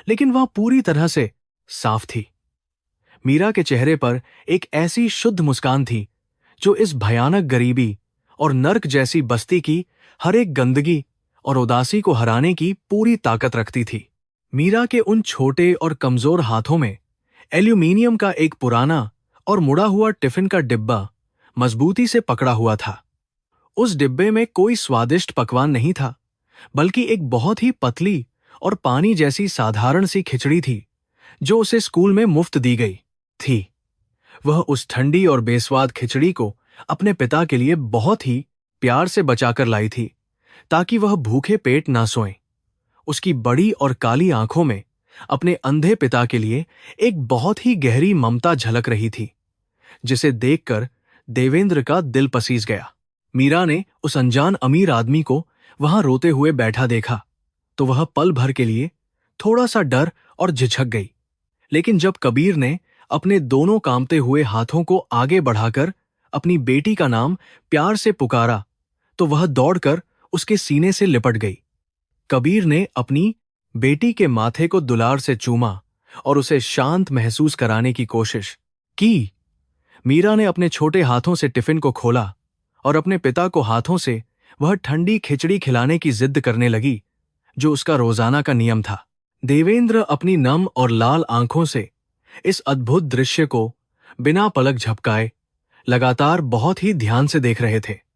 लेकिन वह पूरी तरह से साफ थी। मीरा के चेहरे पर एक ऐसी शुद्ध मुस्कान थी जो इस भयानक गरीबी और नर्क जैसी बस्ती की हर एक गंदगी और उदासी को हराने की पूरी ताकत रखती थी। मीरा के उन छोटे और कमजोर हाथों में एल्यूमीनियम का एक पुराना और मुड़ा हुआ टिफिन का डिब्बा मजबूती से पकड़ा हुआ था। उस डिब्बे में कोई स्वादिष्ट पकवान नहीं था, बल्कि एक बहुत ही पतली और पानी जैसी साधारण सी खिचड़ी थी जो उसे स्कूल में मुफ्त दी गई थी। वह उस ठंडी और बेस्वाद खिचड़ी को अपने पिता के लिए बहुत ही प्यार से बचाकर लाई थी ताकि वह भूखे पेट ना सोएं। उसकी बड़ी और काली आंखों में अपने अंधे पिता के लिए एक बहुत ही गहरी ममता झलक रही थी, जिसे देखकर देवेंद्र का दिल पसीज गया। मीरा ने उस अनजान अमीर आदमी को वहां रोते हुए बैठा देखा तो वह पल भर के लिए थोड़ा सा डर और झिझक गई, लेकिन जब कबीर ने अपने दोनों कांपते हुए हाथों को आगे बढ़ाकर अपनी बेटी का नाम प्यार से पुकारा तो वह दौड़कर उसके सीने से लिपट गई। कबीर ने अपनी बेटी के माथे को दुलार से चूमा और उसे शांत महसूस कराने की कोशिश की। मीरा ने अपने छोटे हाथों से टिफिन को खोला और अपने पिता को हाथों से वह ठंडी खिचड़ी खिलाने की जिद करने लगी जो उसका रोजाना का नियम था। देवेंद्र अपनी नम और लाल आंखों से इस अद्भुत दृश्य को बिना पलक झपकाए लगातार बहुत ही ध्यान से देख रहे थे।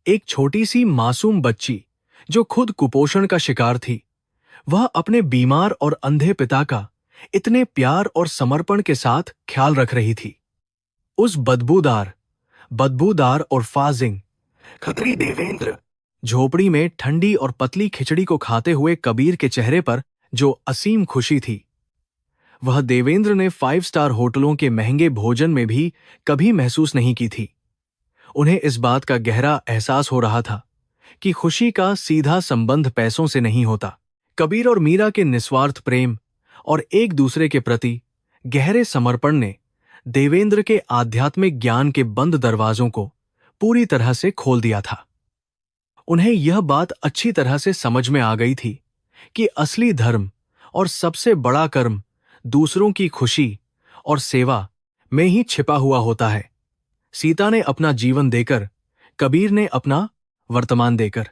एक छोटी सी मासूम बच्ची जो खुद कुपोषण का शिकार थी, वह अपने बीमार और अंधे पिता का इतने प्यार और समर्पण के साथ ख्याल रख रही थी। उस बदबूदार और फाजिंग खतरी देवेंद्र झोपड़ी में ठंडी और पतली खिचड़ी को खाते हुए कबीर के चेहरे पर जो असीम खुशी थी, वह देवेंद्र ने 5 स्टार होटलों के महंगे भोजन में भी कभी महसूस नहीं की थी। उन्हें इस बात का गहरा एहसास हो रहा था कि खुशी का सीधा संबंध पैसों से नहीं होता। कबीर और मीरा के निस्वार्थ प्रेम और एक दूसरे के प्रति गहरे समर्पण ने देवेंद्र के आध्यात्मिक ज्ञान के बंद दरवाजों को पूरी तरह से खोल दिया था। उन्हें यह बात अच्छी तरह से समझ में आ गई थी कि असली धर्म और सबसे बड़ा कर्म दूसरों की खुशी और सेवा में ही छिपा हुआ होता है। सीता ने अपना जीवन देकर, कबीर ने अपना वर्तमान देकर,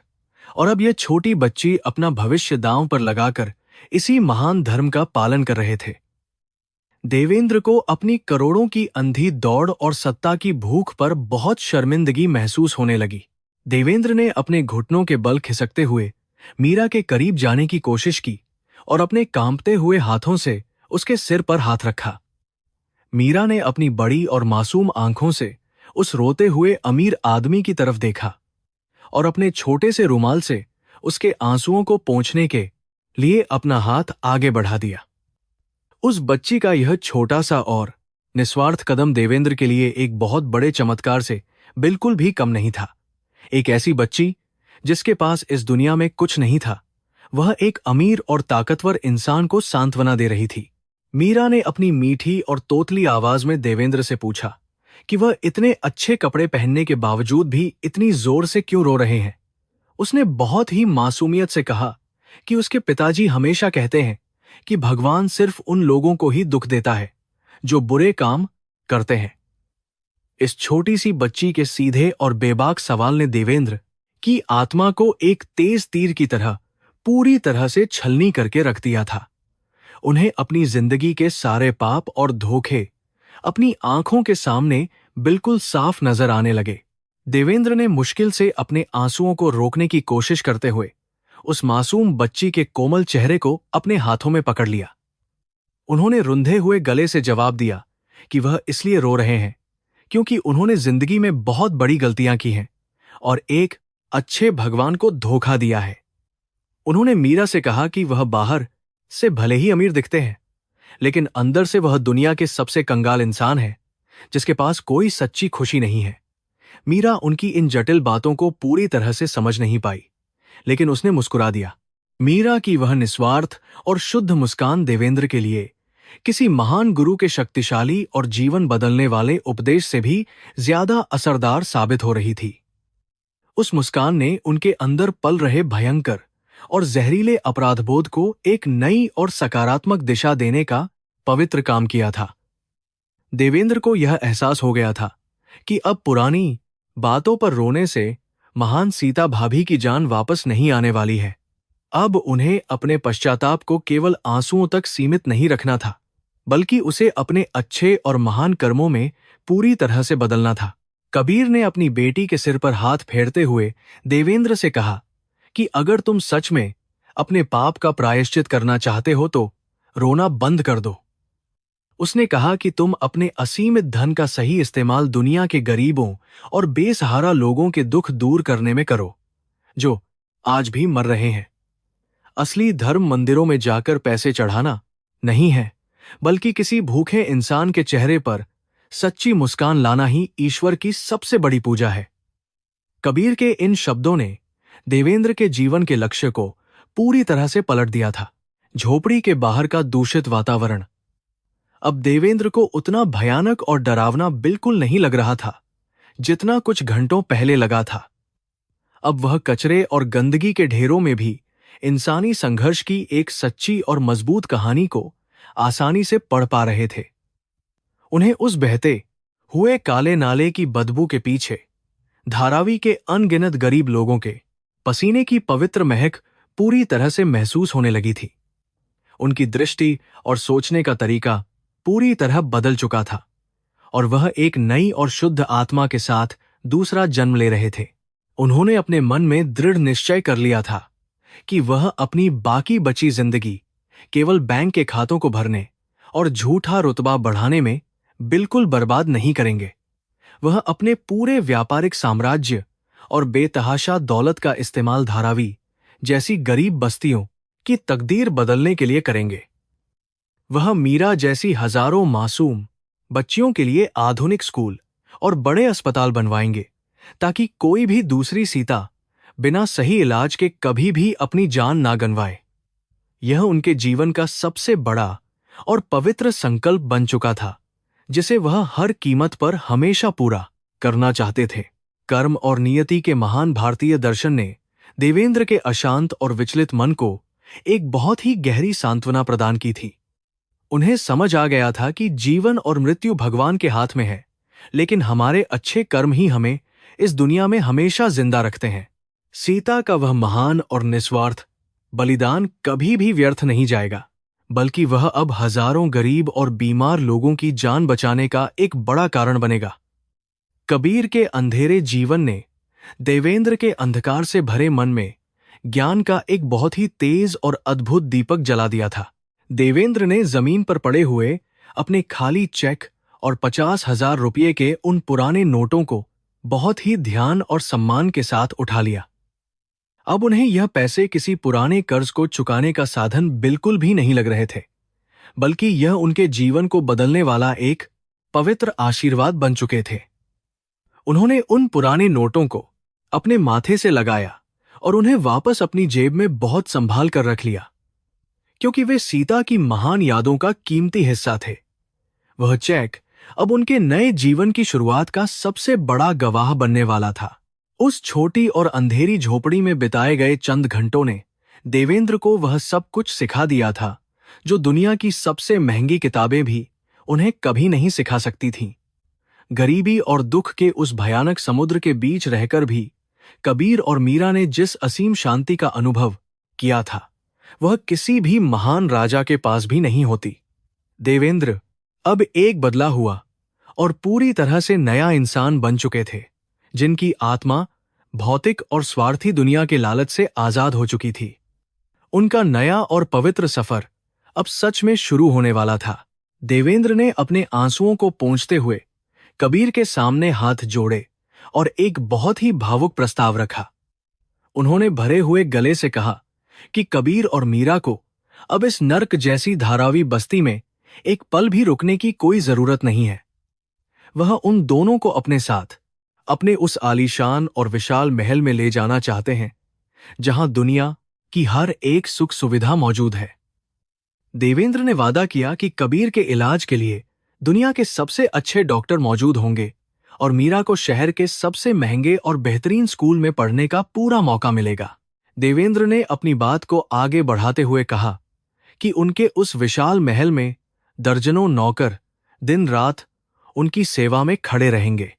और अब यह छोटी बच्ची अपना भविष्य दांव पर लगाकर इसी महान धर्म का पालन कर रहे थे। देवेंद्र को अपनी करोड़ों की अंधी दौड़ और सत्ता की भूख पर बहुत शर्मिंदगी महसूस होने लगी। देवेंद्र ने अपने घुटनों के बल खिसकते हुए मीरा के करीब जाने की कोशिश की और अपने कांपते हुए हाथों से उसके सिर पर हाथ रखा। मीरा ने अपनी बड़ी और मासूम आंखों से उस रोते हुए अमीर आदमी की तरफ देखा और अपने छोटे से रुमाल से उसके आंसुओं को पोंछने के लिए अपना हाथ आगे बढ़ा दिया। उस बच्ची का यह छोटा सा और निस्वार्थ कदम देवेंद्र के लिए एक बहुत बड़े चमत्कार से बिल्कुल भी कम नहीं था। एक ऐसी बच्ची जिसके पास इस दुनिया में कुछ नहीं था, वह एक अमीर और ताकतवर इंसान को सांत्वना दे रही थी। मीरा ने अपनी मीठी और तोतली आवाज में देवेंद्र से पूछा कि वह इतने अच्छे कपड़े पहनने के बावजूद भी इतनी जोर से क्यों रो रहे हैं। उसने बहुत ही मासूमियत से कहा कि उसके पिताजी हमेशा कहते हैं कि भगवान सिर्फ उन लोगों को ही दुख देता है जो बुरे काम करते हैं। इस छोटी सी बच्ची के सीधे और बेबाक सवाल ने देवेंद्र की आत्मा को एक तेज तीर की तरह पूरी तरह से छलनी करके रख दिया था। उन्हें अपनी जिंदगी के सारे पाप और धोखे अपनी आंखों के सामने बिल्कुल साफ नजर आने लगे। देवेंद्र ने मुश्किल से अपने आंसुओं को रोकने की कोशिश करते हुए उस मासूम बच्ची के कोमल चेहरे को अपने हाथों में पकड़ लिया। उन्होंने रुंधे हुए गले से जवाब दिया कि वह इसलिए रो रहे हैं क्योंकि उन्होंने जिंदगी में बहुत बड़ी गलतियां की हैं और एक अच्छे भगवान को धोखा दिया है। उन्होंने मीरा से कहा कि वह बाहर से भले ही अमीर दिखते हैं, लेकिन अंदर से वह दुनिया के सबसे कंगाल इंसान है जिसके पास कोई सच्ची खुशी नहीं है। मीरा उनकी इन जटिल बातों को पूरी तरह से समझ नहीं पाई, लेकिन उसने मुस्कुरा दिया। मीरा की वह निस्वार्थ और शुद्ध मुस्कान देवेंद्र के लिए किसी महान गुरु के शक्तिशाली और जीवन बदलने वाले उपदेश से भी ज्यादा असरदार साबित हो रही थी। उस मुस्कान ने उनके अंदर पल रहे भयंकर और जहरीले अपराधबोध को एक नई और सकारात्मक दिशा देने का पवित्र काम किया था। देवेंद्र को यह एहसास हो गया था कि अब पुरानी बातों पर रोने से महान सीता भाभी की जान वापस नहीं आने वाली है। अब उन्हें अपने पश्चाताप को केवल आंसुओं तक सीमित नहीं रखना था, बल्कि उसे अपने अच्छे और महान कर्मों में पूरी तरह से बदलना था। कबीर ने अपनी बेटी के सिर पर हाथ फेरते हुए देवेंद्र से कहा कि अगर तुम सच में अपने पाप का प्रायश्चित करना चाहते हो तो रोना बंद कर दो। उसने कहा कि तुम अपने असीमित धन का सही इस्तेमाल दुनिया के गरीबों और बेसहारा लोगों के दुख दूर करने में करो, जो आज भी मर रहे हैं। असली धर्म मंदिरों में जाकर पैसे चढ़ाना नहीं है, बल्कि किसी भूखे इंसान के चेहरे पर सच्ची मुस्कान लाना ही ईश्वर की सबसे बड़ी पूजा है। कबीर के इन शब्दों ने देवेंद्र के जीवन के लक्ष्य को पूरी तरह से पलट दिया था। झोपड़ी के बाहर का दूषित वातावरण अब देवेंद्र को उतना भयानक और डरावना बिल्कुल नहीं लग रहा था जितना कुछ घंटों पहले लगा था। अब वह कचरे और गंदगी के ढेरों में भी इंसानी संघर्ष की एक सच्ची और मजबूत कहानी को आसानी से पढ़ पा रहे थे। उन्हें उस बहते हुए काले नाले की बदबू के पीछे धारावी के अनगिनत गरीब लोगों के पसीने की पवित्र महक पूरी तरह से महसूस होने लगी थी। उनकी दृष्टि और सोचने का तरीका पूरी तरह बदल चुका था और वह एक नई और शुद्ध आत्मा के साथ दूसरा जन्म ले रहे थे। उन्होंने अपने मन में दृढ़ निश्चय कर लिया था कि वह अपनी बाकी बची जिंदगी केवल बैंक के खातों को भरने और झूठा रुतबा बढ़ाने में बिल्कुल बर्बाद नहीं करेंगे। वह अपने पूरे व्यापारिक साम्राज्य और बेतहाशा दौलत का इस्तेमाल धारावी जैसी गरीब बस्तियों की तकदीर बदलने के लिए करेंगे। वह मीरा जैसी हजारों मासूम बच्चियों के लिए आधुनिक स्कूल और बड़े अस्पताल बनवाएंगे ताकि कोई भी दूसरी सीता बिना सही इलाज के कभी भी अपनी जान ना गंवाए। यह उनके जीवन का सबसे बड़ा और पवित्र संकल्प बन चुका था जिसे वह हर कीमत पर हमेशा पूरा करना चाहते थे। कर्म और नियति के महान भारतीय दर्शन ने देवेंद्र के अशांत और विचलित मन को एक बहुत ही गहरी सांत्वना प्रदान की थी। उन्हें समझ आ गया था कि जीवन और मृत्यु भगवान के हाथ में है, लेकिन हमारे अच्छे कर्म ही हमें इस दुनिया में हमेशा जिंदा रखते हैं। सीता का वह महान और निस्वार्थ बलिदान कभी भी व्यर्थ नहीं जाएगा, बल्कि वह अब हजारों गरीब और बीमार लोगों की जान बचाने का एक बड़ा कारण बनेगा। कबीर के अंधेरे जीवन ने देवेंद्र के अंधकार से भरे मन में ज्ञान का एक बहुत ही तेज और अद्भुत दीपक जला दिया था। देवेंद्र ने जमीन पर पड़े हुए अपने खाली चेक और 50,000 रुपये के उन पुराने नोटों को बहुत ही ध्यान और सम्मान के साथ उठा लिया। अब उन्हें यह पैसे किसी पुराने कर्ज को चुकाने का साधन बिल्कुल भी नहीं लग रहे थे, बल्कि यह उनके जीवन को बदलने वाला एक पवित्र आशीर्वाद बन चुके थे। उन्होंने उन पुराने नोटों को अपने माथे से लगाया और उन्हें वापस अपनी जेब में बहुत संभाल कर रख लिया, क्योंकि वे सीता की महान यादों का कीमती हिस्सा थे। वह चेक अब उनके नए जीवन की शुरुआत का सबसे बड़ा गवाह बनने वाला था। उस छोटी और अंधेरी झोपड़ी में बिताए गए चंद घंटों ने देवेंद्र को वह सब कुछ सिखा दिया था जो दुनिया की सबसे महंगी किताबें भी उन्हें कभी नहीं सिखा सकती थीं। गरीबी और दुख के उस भयानक समुद्र के बीच रहकर भी कबीर और मीरा ने जिस असीम शांति का अनुभव किया था, वह किसी भी महान राजा के पास भी नहीं होती। देवेंद्र अब एक बदला हुआ और पूरी तरह से नया इंसान बन चुके थे, जिनकी आत्मा भौतिक और स्वार्थी दुनिया के लालच से आजाद हो चुकी थी। उनका नया और पवित्र सफर अब सच में शुरू होने वाला था। देवेंद्र ने अपने आंसुओं को पोंछते हुए कबीर के सामने हाथ जोड़े और एक बहुत ही भावुक प्रस्ताव रखा। उन्होंने भरे हुए गले से कहा कि कबीर और मीरा को अब इस नर्क जैसी धारावी बस्ती में एक पल भी रुकने की कोई जरूरत नहीं है। वह उन दोनों को अपने साथ अपने उस आलीशान और विशाल महल में ले जाना चाहते हैं, जहां दुनिया की हर एक सुख सुविधा मौजूद है। देवेंद्र ने वादा किया कि कबीर के इलाज के लिए दुनिया के सबसे अच्छे डॉक्टर मौजूद होंगे और मीरा को शहर के सबसे महंगे और बेहतरीन स्कूल में पढ़ने का पूरा मौका मिलेगा। देवेंद्र ने अपनी बात को आगे बढ़ाते हुए कहा कि उनके उस विशाल महल में दर्जनों नौकर दिन रात उनकी सेवा में खड़े रहेंगे।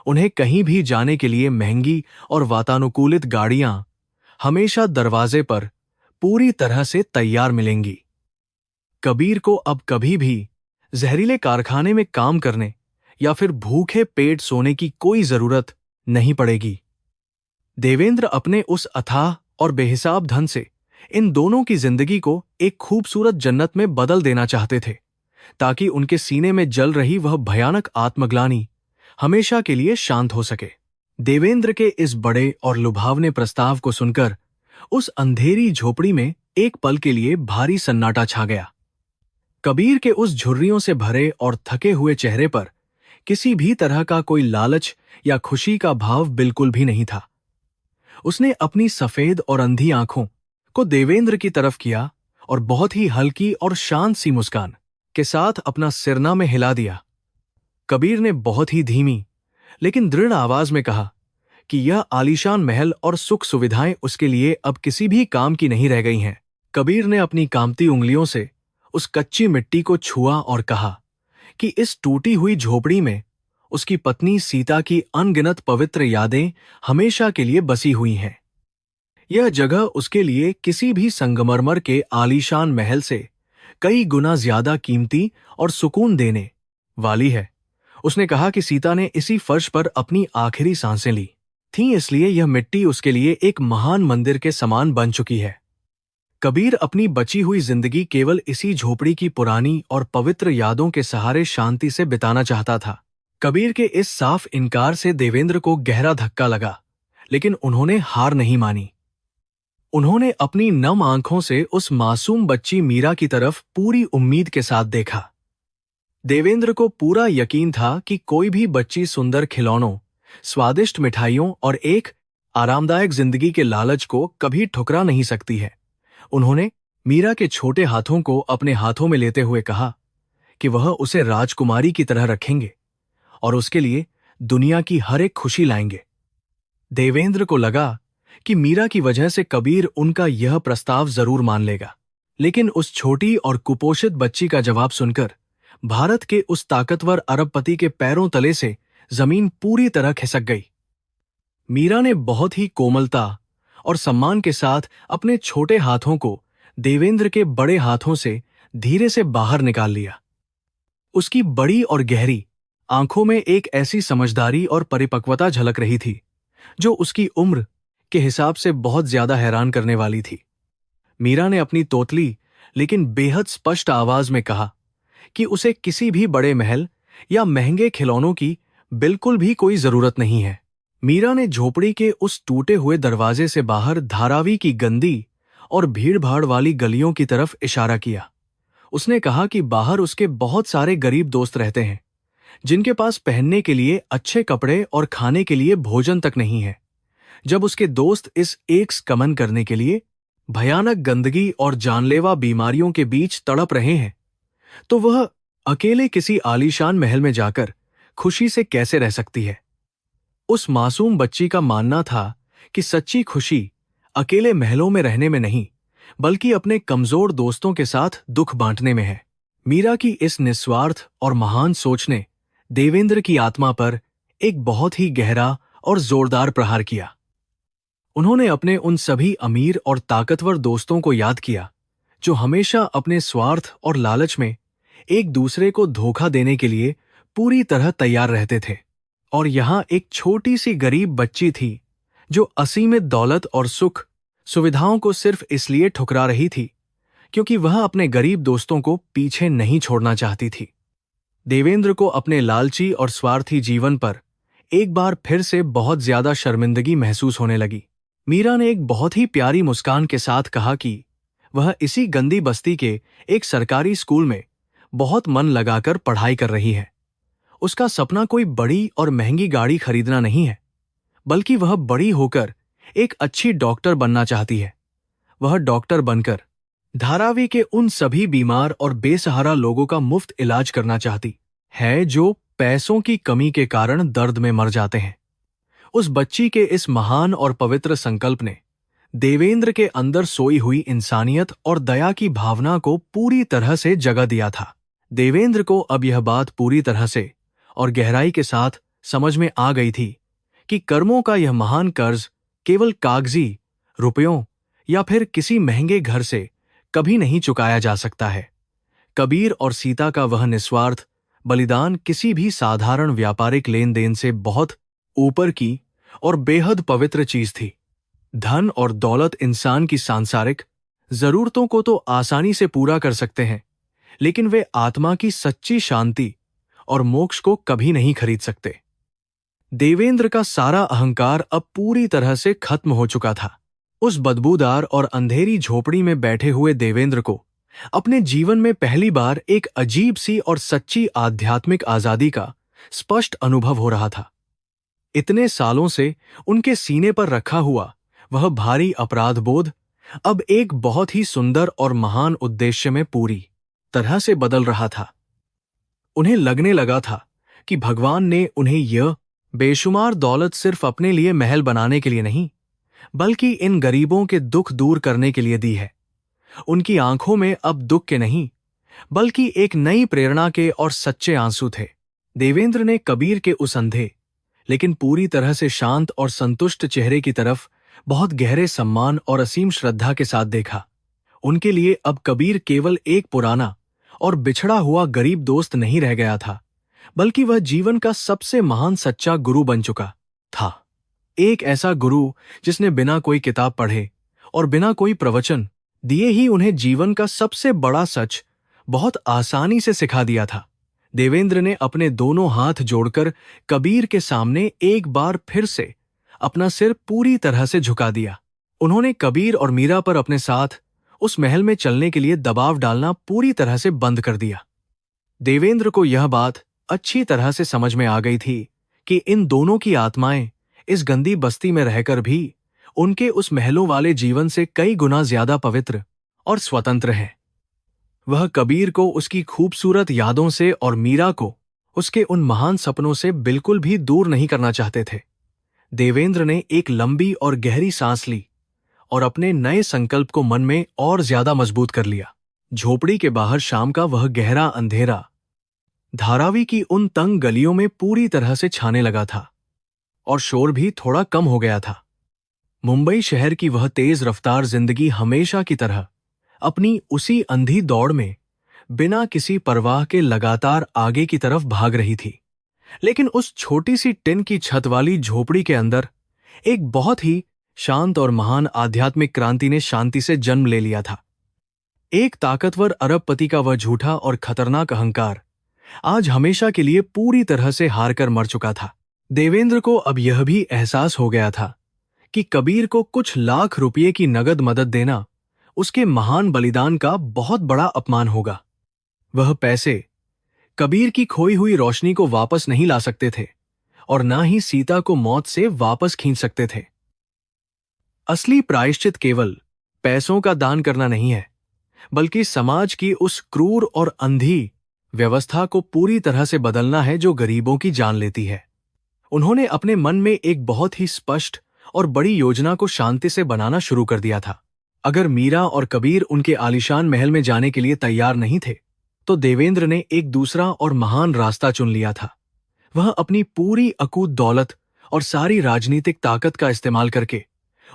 उन्हें कहीं भी जाने के लिए महंगी और वातानुकूलित गाड़ियां हमेशा दरवाजे पर पूरी तरह से तैयार मिलेंगी। कबीर को अब कभी भी जहरीले कारखाने में काम करने या फिर भूखे पेट सोने की कोई जरूरत नहीं पड़ेगी। देवेंद्र अपने उस अथाह और बेहिसाब धन से इन दोनों की जिंदगी को एक खूबसूरत जन्नत में बदल देना चाहते थे, ताकि उनके सीने में जल रही वह भयानक आत्मग्लानि हमेशा के लिए शांत हो सके। देवेंद्र के इस बड़े और लुभावने प्रस्ताव को सुनकर उस अंधेरी झोपड़ी में एक पल के लिए भारी सन्नाटा छा गया। कबीर के उस झुर्रियों से भरे और थके हुए चेहरे पर किसी भी तरह का कोई लालच या खुशी का भाव बिल्कुल भी नहीं था। उसने अपनी सफेद और अंधी आंखों को देवेंद्र की तरफ किया और बहुत ही हल्की और शांत सी मुस्कान के साथ अपना सिरना में हिला दिया। कबीर ने बहुत ही धीमी लेकिन दृढ़ आवाज में कहा कि यह आलीशान महल और सुख सुविधाएं उसके लिए अब किसी भी काम की नहीं रह गई हैं। कबीर ने अपनी कांपती उंगलियों से उस कच्ची मिट्टी को छुआ और कहा कि इस टूटी हुई झोपड़ी में उसकी पत्नी सीता की अनगिनत पवित्र यादें हमेशा के लिए बसी हुई हैं। यह जगह उसके लिए किसी भी संगमरमर के आलीशान महल से कई गुना ज्यादा कीमती और सुकून देने वाली है। उसने कहा कि सीता ने इसी फर्श पर अपनी आखिरी सांसें ली थीं, इसलिए यह मिट्टी उसके लिए एक महान मंदिर के समान बन चुकी है। कबीर अपनी बची हुई जिंदगी केवल इसी झोपड़ी की पुरानी और पवित्र यादों के सहारे शांति से बिताना चाहता था। कबीर के इस साफ इनकार से देवेंद्र को गहरा धक्का लगा, लेकिन उन्होंने हार नहीं मानी। उन्होंने अपनी नम आंखों से उस मासूम बच्ची मीरा की तरफ पूरी उम्मीद के साथ देखा। देवेंद्र को पूरा यकीन था कि कोई भी बच्ची सुंदर खिलौनों, स्वादिष्ट मिठाइयों और एक आरामदायक जिंदगी के लालच को कभी ठुकरा नहीं सकती है। उन्होंने मीरा के छोटे हाथों को अपने हाथों में लेते हुए कहा कि वह उसे राजकुमारी की तरह रखेंगे और उसके लिए दुनिया की हर एक खुशी लाएंगे। देवेंद्र को लगा कि मीरा की वजह से कबीर उनका यह प्रस्ताव जरूर मान लेगा, लेकिन उस छोटी और कुपोषित बच्ची का जवाब सुनकर भारत के उस ताकतवर अरबपति के पैरों तले से जमीन पूरी तरह खिसक गई। मीरा ने बहुत ही कोमलता और सम्मान के साथ अपने छोटे हाथों को देवेंद्र के बड़े हाथों से धीरे से बाहर निकाल लिया। उसकी बड़ी और गहरी आंखों में एक ऐसी समझदारी और परिपक्वता झलक रही थी जो उसकी उम्र के हिसाब से बहुत ज्यादा हैरान करने वाली थी। मीरा ने अपनी तोतली लेकिन बेहद स्पष्ट आवाज में कहा कि उसे किसी भी बड़े महल या महंगे खिलौनों की बिल्कुल भी कोई जरूरत नहीं है। मीरा ने झोपड़ी के उस टूटे हुए दरवाजे से बाहर धारावी की गंदी और भीड़भाड़ वाली गलियों की तरफ इशारा किया। उसने कहा कि बाहर उसके बहुत सारे गरीब दोस्त रहते हैं, जिनके पास पहनने के लिए अच्छे कपड़े और खाने के लिए भोजन तक नहीं है। जब उसके दोस्त इस एक कमन करने के लिए भयानक गंदगी और जानलेवा बीमारियों के बीच तड़प रहे हैं, तो वह अकेले किसी आलीशान महल में जाकर खुशी से कैसे रह सकती है। उस मासूम बच्ची का मानना था कि सच्ची खुशी अकेले महलों में रहने में नहीं, बल्कि अपने कमजोर दोस्तों के साथ दुख बांटने में है। मीरा की इस निस्वार्थ और महान सोच ने देवेंद्र की आत्मा पर एक बहुत ही गहरा और जोरदार प्रहार किया। उन्होंने अपने उन सभी अमीर और ताकतवर दोस्तों को याद किया जो हमेशा अपने स्वार्थ और लालच में एक दूसरे को धोखा देने के लिए पूरी तरह तैयार रहते थे। और यहां एक छोटी सी गरीब बच्ची थी जो असीमित दौलत और सुख सुविधाओं को सिर्फ इसलिए ठुकरा रही थी क्योंकि वह अपने गरीब दोस्तों को पीछे नहीं छोड़ना चाहती थी। देवेंद्र को अपने लालची और स्वार्थी जीवन पर एक बार फिर से बहुत ज्यादा शर्मिंदगी महसूस होने लगी। मीरा ने एक बहुत ही प्यारी मुस्कान के साथ कहा कि वह इसी गंदी बस्ती के एक सरकारी स्कूल में बहुत मन लगाकर पढ़ाई कर रही है। उसका सपना कोई बड़ी और महंगी गाड़ी खरीदना नहीं है, बल्कि वह बड़ी होकर एक अच्छी डॉक्टर बनना चाहती है। वह डॉक्टर बनकर धारावी के उन सभी बीमार और बेसहारा लोगों का मुफ्त इलाज करना चाहती है जो पैसों की कमी के कारण दर्द में मर जाते हैं। उस बच्ची के इस महान और पवित्र संकल्प ने देवेंद्र के अंदर सोई हुई इंसानियत और दया की भावना को पूरी तरह से जगा दिया था। देवेंद्र को अब यह बात पूरी तरह से और गहराई के साथ समझ में आ गई थी कि कर्मों का यह महान कर्ज केवल कागजी रुपयों या फिर किसी महंगे घर से कभी नहीं चुकाया जा सकता है। कबीर और सीता का वह निस्वार्थ बलिदान किसी भी साधारण व्यापारिक लेन देन से बहुत ऊपर की और बेहद पवित्र चीज थी। धन और दौलत इंसान की सांसारिक जरूरतों को तो आसानी से पूरा कर सकते हैं, लेकिन वे आत्मा की सच्ची शांति और मोक्ष को कभी नहीं खरीद सकते। देवेंद्र का सारा अहंकार अब पूरी तरह से खत्म हो चुका था। उस बदबूदार और अंधेरी झोपड़ी में बैठे हुए देवेंद्र को अपने जीवन में पहली बार एक अजीब सी और सच्ची आध्यात्मिक आजादी का स्पष्ट अनुभव हो रहा था। इतने सालों से उनके सीने पर रखा हुआ वह भारी अपराध बोध अब एक बहुत ही सुंदर और महान उद्देश्य में पूरी तरह से बदल रहा था। उन्हें लगने लगा था कि भगवान ने उन्हें यह बेशुमार दौलत सिर्फ अपने लिए महल बनाने के लिए नहीं, बल्कि इन गरीबों के दुख दूर करने के लिए दी है। उनकी आंखों में अब दुख के नहीं, बल्कि एक नई प्रेरणा के और सच्चे आंसू थे। देवेंद्र ने कबीर के उस अंधे लेकिन पूरी तरह से शांत और संतुष्ट चेहरे की तरफ बहुत गहरे सम्मान और असीम श्रद्धा के साथ देखा। उनके लिए अब कबीर केवल एक पुराना और बिछड़ा हुआ गरीब दोस्त नहीं रह गया था, बल्कि वह जीवन का सबसे महान सच्चा गुरु बन चुका था। एक ऐसा गुरु जिसने बिना कोई किताब पढ़े और बिना कोई प्रवचन दिए ही उन्हें जीवन का सबसे बड़ा सच बहुत आसानी से सिखा दिया था। देवेंद्र ने अपने दोनों हाथ जोड़कर कबीर के सामने एक बार फिर से अपना सिर पूरी तरह से झुका दिया। उन्होंने कबीर और मीरा पर अपने साथ उस महल में चलने के लिए दबाव डालना पूरी तरह से बंद कर दिया। देवेंद्र को यह बात अच्छी तरह से समझ में आ गई थी कि इन दोनों की आत्माएं इस गंदी बस्ती में रहकर भी उनके उस महलों वाले जीवन से कई गुना ज्यादा पवित्र और स्वतंत्र हैं। वह कबीर को उसकी खूबसूरत यादों से और मीरा को उसके उन महान सपनों से बिल्कुल भी दूर नहीं करना चाहते थे। देवेंद्र ने एक लंबी और गहरी सांस ली और अपने नए संकल्प को मन में और ज्यादा मजबूत कर लिया। झोपड़ी के बाहर शाम का वह गहरा अंधेरा धारावी की उन तंग गलियों में पूरी तरह से छाने लगा था और शोर भी थोड़ा कम हो गया था। मुंबई शहर की वह तेज रफ्तार जिंदगी हमेशा की तरह अपनी उसी अंधी दौड़ में बिना किसी परवाह के लगातार आगे की तरफ भाग रही थी। लेकिन उस छोटी सी टिन की छत वाली झोपड़ी के अंदर एक बहुत ही शांत और महान आध्यात्मिक क्रांति ने शांति से जन्म ले लिया था। एक ताकतवर अरबपति का वह झूठा और खतरनाक अहंकार आज हमेशा के लिए पूरी तरह से हार कर मर चुका था। देवेंद्र को अब यह भी एहसास हो गया था कि कबीर को कुछ लाख रुपये की नगद मदद देना उसके महान बलिदान का बहुत बड़ा अपमान होगा। वह पैसे कबीर की खोई हुई रोशनी को वापस नहीं ला सकते थे और ना ही सीता को मौत से वापस खींच सकते थे। असली प्रायश्चित केवल पैसों का दान करना नहीं है, बल्कि समाज की उस क्रूर और अंधी व्यवस्था को पूरी तरह से बदलना है जो गरीबों की जान लेती है। उन्होंने अपने मन में एक बहुत ही स्पष्ट और बड़ी योजना को शांति से बनाना शुरू कर दिया था। अगर मीरा और कबीर उनके आलीशान महल में जाने के लिए तैयार नहीं थे, तो देवेंद्र ने एक दूसरा और महान रास्ता चुन लिया था। वह अपनी पूरी अकूत दौलत और सारी राजनीतिक ताकत का इस्तेमाल करके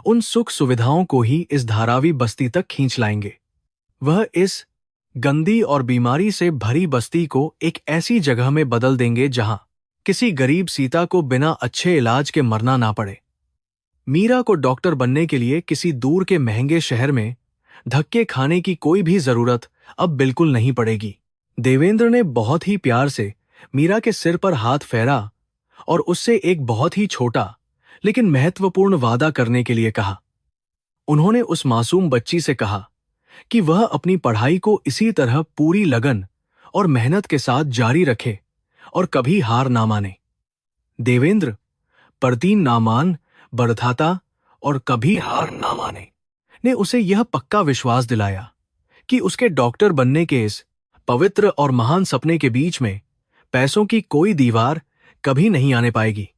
उन सुख सुविधाओं को ही इस धारावी बस्ती तक खींच लाएंगे। वह इस गंदी और बीमारी से भरी बस्ती को एक ऐसी जगह में बदल देंगे जहां किसी गरीब सीता को बिना अच्छे इलाज के मरना ना पड़े। मीरा को डॉक्टर बनने के लिए किसी दूर के महंगे शहर में धक्के खाने की कोई भी जरूरत अब बिल्कुल नहीं पड़ेगी। देवेंद्र ने बहुत ही प्यार से मीरा के सिर पर हाथ फेरा और उससे एक बहुत ही छोटा लेकिन महत्वपूर्ण वादा करने के लिए कहा। उन्होंने उस मासूम बच्ची से कहा कि वह अपनी पढ़ाई को इसी तरह पूरी लगन और मेहनत के साथ जारी रखे और कभी हार ना माने। देवेंद्र परदीन ना मान, बरथाता और कभी हार ना माने ने उसे यह पक्का विश्वास दिलाया कि उसके डॉक्टर बनने के इस पवित्र और महान सपने के बीच में पैसों की कोई दीवार कभी नहीं आने पाएगी।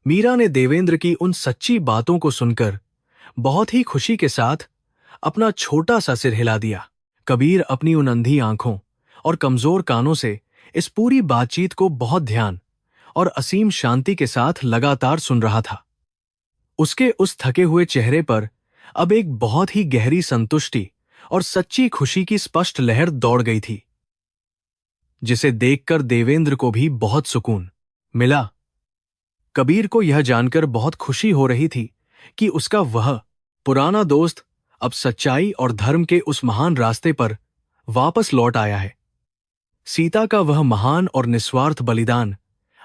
मीरा ने देवेंद्र की उन सच्ची बातों को सुनकर बहुत ही खुशी के साथ अपना छोटा सा सिर हिला दिया। कबीर अपनी उन अंधी आंखों और कमजोर कानों से इस पूरी बातचीत को बहुत ध्यान और असीम शांति के साथ लगातार सुन रहा था। उसके उस थके हुए चेहरे पर अब एक बहुत ही गहरी संतुष्टि और सच्ची खुशी की स्पष्ट लहर दौड़ गई थी, जिसे देखकर देवेंद्र को भी बहुत सुकून मिला। कबीर को यह जानकर बहुत खुशी हो रही थी कि उसका वह पुराना दोस्त अब सच्चाई और धर्म के उस महान रास्ते पर वापस लौट आया है। सीता का वह महान और निस्वार्थ बलिदान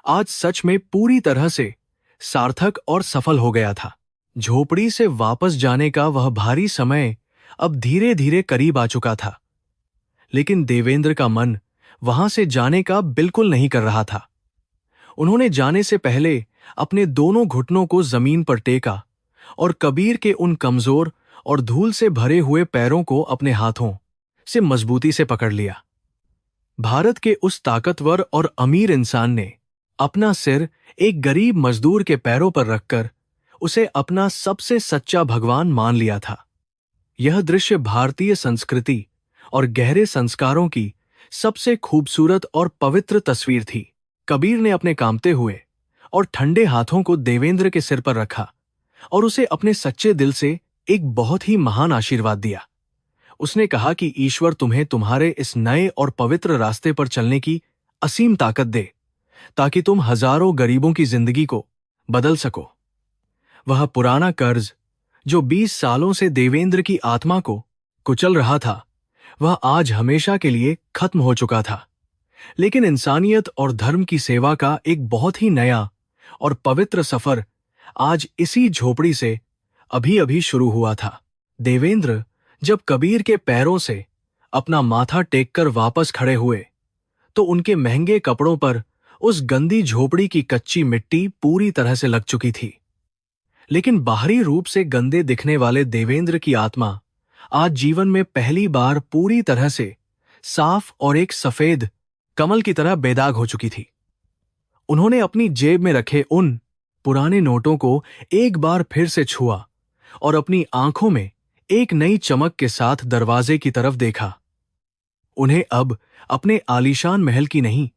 आज सच में पूरी तरह से सार्थक और सफल हो गया था। झोपड़ी से वापस जाने का वह भारी समय अब धीरे धीरे करीब आ चुका था, लेकिन देवेंद्र का मन वहां से जाने का बिल्कुल नहीं कर रहा था। उन्होंने जाने से पहले अपने दोनों घुटनों को जमीन पर टेका और कबीर के उन कमजोर और धूल से भरे हुए पैरों को अपने हाथों से मजबूती से पकड़ लिया। भारत के उस ताकतवर और अमीर इंसान ने अपना सिर एक गरीब मजदूर के पैरों पर रखकर उसे अपना सबसे सच्चा भगवान मान लिया था। यह दृश्य भारतीय संस्कृति और गहरे संस्कारों की सबसे खूबसूरत और पवित्र तस्वीर थी। कबीर ने अपने कांपते हुए और ठंडे हाथों को देवेंद्र के सिर पर रखा और उसे अपने सच्चे दिल से एक बहुत ही महान आशीर्वाद दिया। उसने कहा कि ईश्वर तुम्हें तुम्हारे इस नए और पवित्र रास्ते पर चलने की असीम ताकत दे, ताकि तुम हजारों गरीबों की जिंदगी को बदल सको। वह पुराना कर्ज जो 20 सालों से देवेंद्र की आत्मा को कुचल रहा था, वह आज हमेशा के लिए खत्म हो चुका था। लेकिन इंसानियत और धर्म की सेवा का एक बहुत ही नया और पवित्र सफर आज इसी झोपड़ी से अभी अभी शुरू हुआ था। देवेंद्र जब कबीर के पैरों से अपना माथा टेककर वापस खड़े हुए, तो उनके महंगे कपड़ों पर उस गंदी झोपड़ी की कच्ची मिट्टी पूरी तरह से लग चुकी थी। लेकिन बाहरी रूप से गंदे दिखने वाले देवेंद्र की आत्मा आज जीवन में पहली बार पूरी तरह से साफ और एक सफेद कमल की तरह बेदाग हो चुकी थी। उन्होंने अपनी जेब में रखे उन पुराने नोटों को एक बार फिर से छुआ और अपनी आंखों में एक नई चमक के साथ दरवाजे की तरफ देखा। उन्हें अब अपने आलीशान महल की नहीं,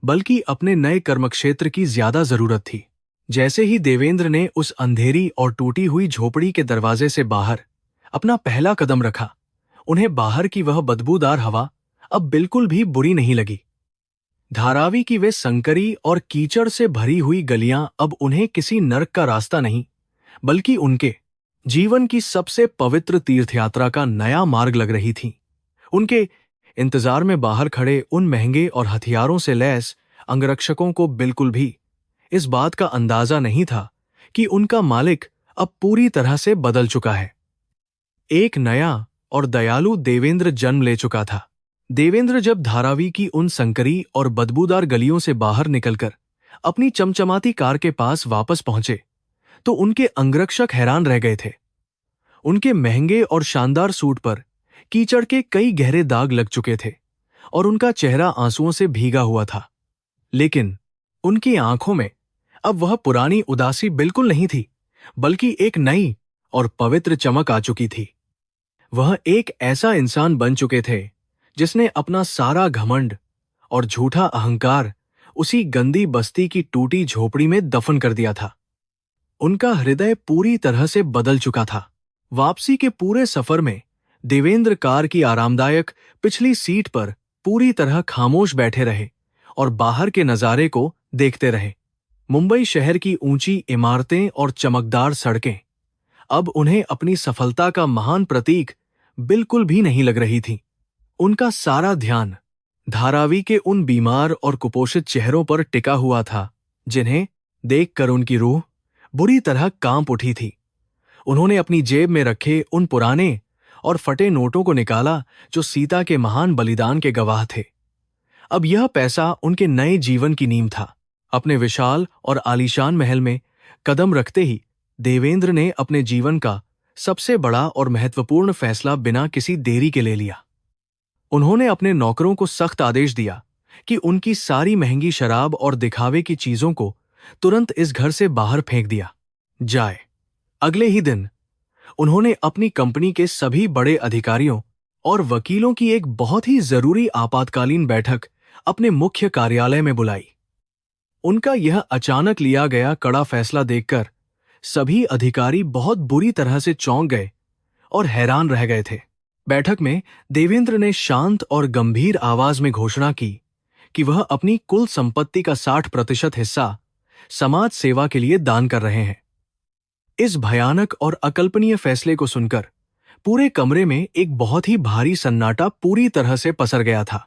बल्कि अपने नए कर्मक्षेत्र की ज्यादा जरूरत थी। जैसे ही देवेंद्र ने उस अंधेरी और टूटी हुई झोपड़ी के दरवाजे से बाहर अपना पहला कदम रखा, उन्हें बाहर की वह बदबूदार हवा अब बिल्कुल भी बुरी नहीं लगी। धारावी की वे संकरी और कीचड़ से भरी हुई गलियां अब उन्हें किसी नरक का रास्ता नहीं, बल्कि उनके जीवन की सबसे पवित्र तीर्थयात्रा का नया मार्ग लग रही थीं। उनके इंतजार में बाहर खड़े उन महंगे और हथियारों से लैस अंगरक्षकों को बिल्कुल भी इस बात का अंदाजा नहीं था कि उनका मालिक अब पूरी तरह से बदल चुका है। एक नया और दयालु देवेंद्र जन्म ले चुका था। देवेंद्र जब धारावी की उन संकरी और बदबूदार गलियों से बाहर निकलकर अपनी चमचमाती कार के पास वापस पहुंचे, तो उनके अंगरक्षक हैरान रह गए थे। उनके महंगे और शानदार सूट पर कीचड़ के कई गहरे दाग लग चुके थे और उनका चेहरा आंसुओं से भीगा हुआ था। लेकिन उनकी आंखों में अब वह पुरानी उदासी बिल्कुल नहीं थी, बल्कि एक नई और पवित्र चमक आ चुकी थी। वह एक ऐसा इंसान बन चुके थे जिसने अपना सारा घमंड और झूठा अहंकार उसी गंदी बस्ती की टूटी झोपड़ी में दफन कर दिया था। उनका हृदय पूरी तरह से बदल चुका था। वापसी के पूरे सफर में देवेंद्र कार की आरामदायक पिछली सीट पर पूरी तरह खामोश बैठे रहे और बाहर के नजारे को देखते रहे। मुंबई शहर की ऊंची इमारतें और चमकदार सड़कें अब उन्हें अपनी सफलता का महान प्रतीक बिल्कुल भी नहीं लग रही थीं। उनका सारा ध्यान धारावी के उन बीमार और कुपोषित चेहरों पर टिका हुआ था जिन्हें देखकर उनकी रूह बुरी तरह कांप उठी थी। उन्होंने अपनी जेब में रखे उन पुराने और फटे नोटों को निकाला जो सीता के महान बलिदान के गवाह थे। अब यह पैसा उनके नए जीवन की नींव था। अपने विशाल और आलीशान महल में कदम रखते ही देवेंद्र ने अपने जीवन का सबसे बड़ा और महत्वपूर्ण फैसला बिना किसी देरी के ले लिया। उन्होंने अपने नौकरों को सख्त आदेश दिया कि उनकी सारी महंगी शराब और दिखावे की चीजों को तुरंत इस घर से बाहर फेंक दिया जाए। अगले ही दिन उन्होंने अपनी कंपनी के सभी बड़े अधिकारियों और वकीलों की एक बहुत ही जरूरी आपातकालीन बैठक अपने मुख्य कार्यालय में बुलाई। उनका यह अचानक लिया गया कड़ा फैसला देखकर सभी अधिकारी बहुत बुरी तरह से चौंक गए और हैरान रह गए थे। बैठक में देवेंद्र ने शांत और गंभीर आवाज में घोषणा की कि वह अपनी कुल संपत्ति का 60% हिस्सा समाज सेवा के लिए दान कर रहे हैं। इस भयानक और अकल्पनीय फैसले को सुनकर पूरे कमरे में एक बहुत ही भारी सन्नाटा पूरी तरह से पसर गया था।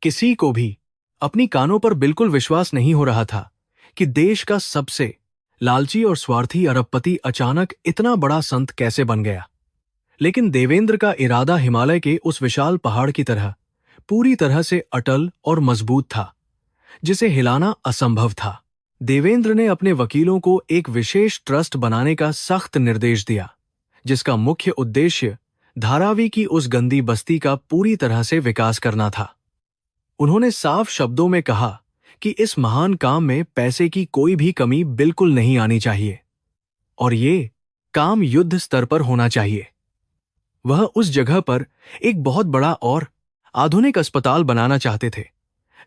किसी को भी अपनी कानों पर बिल्कुल विश्वास नहीं हो रहा था कि देश का सबसे लालची और स्वार्थी अरबपति अचानक इतना बड़ा संत कैसे बन गया। लेकिन देवेंद्र का इरादा हिमालय के उस विशाल पहाड़ की तरह पूरी तरह से अटल और मजबूत था जिसे हिलाना असंभव था। देवेंद्र ने अपने वकीलों को एक विशेष ट्रस्ट बनाने का सख्त निर्देश दिया जिसका मुख्य उद्देश्य धारावी की उस गंदी बस्ती का पूरी तरह से विकास करना था। उन्होंने साफ शब्दों में कहा कि इस महान काम में पैसे की कोई भी कमी बिल्कुल नहीं आनी चाहिए और ये काम युद्ध स्तर पर होना चाहिए। वह उस जगह पर एक बहुत बड़ा और आधुनिक अस्पताल बनाना चाहते थे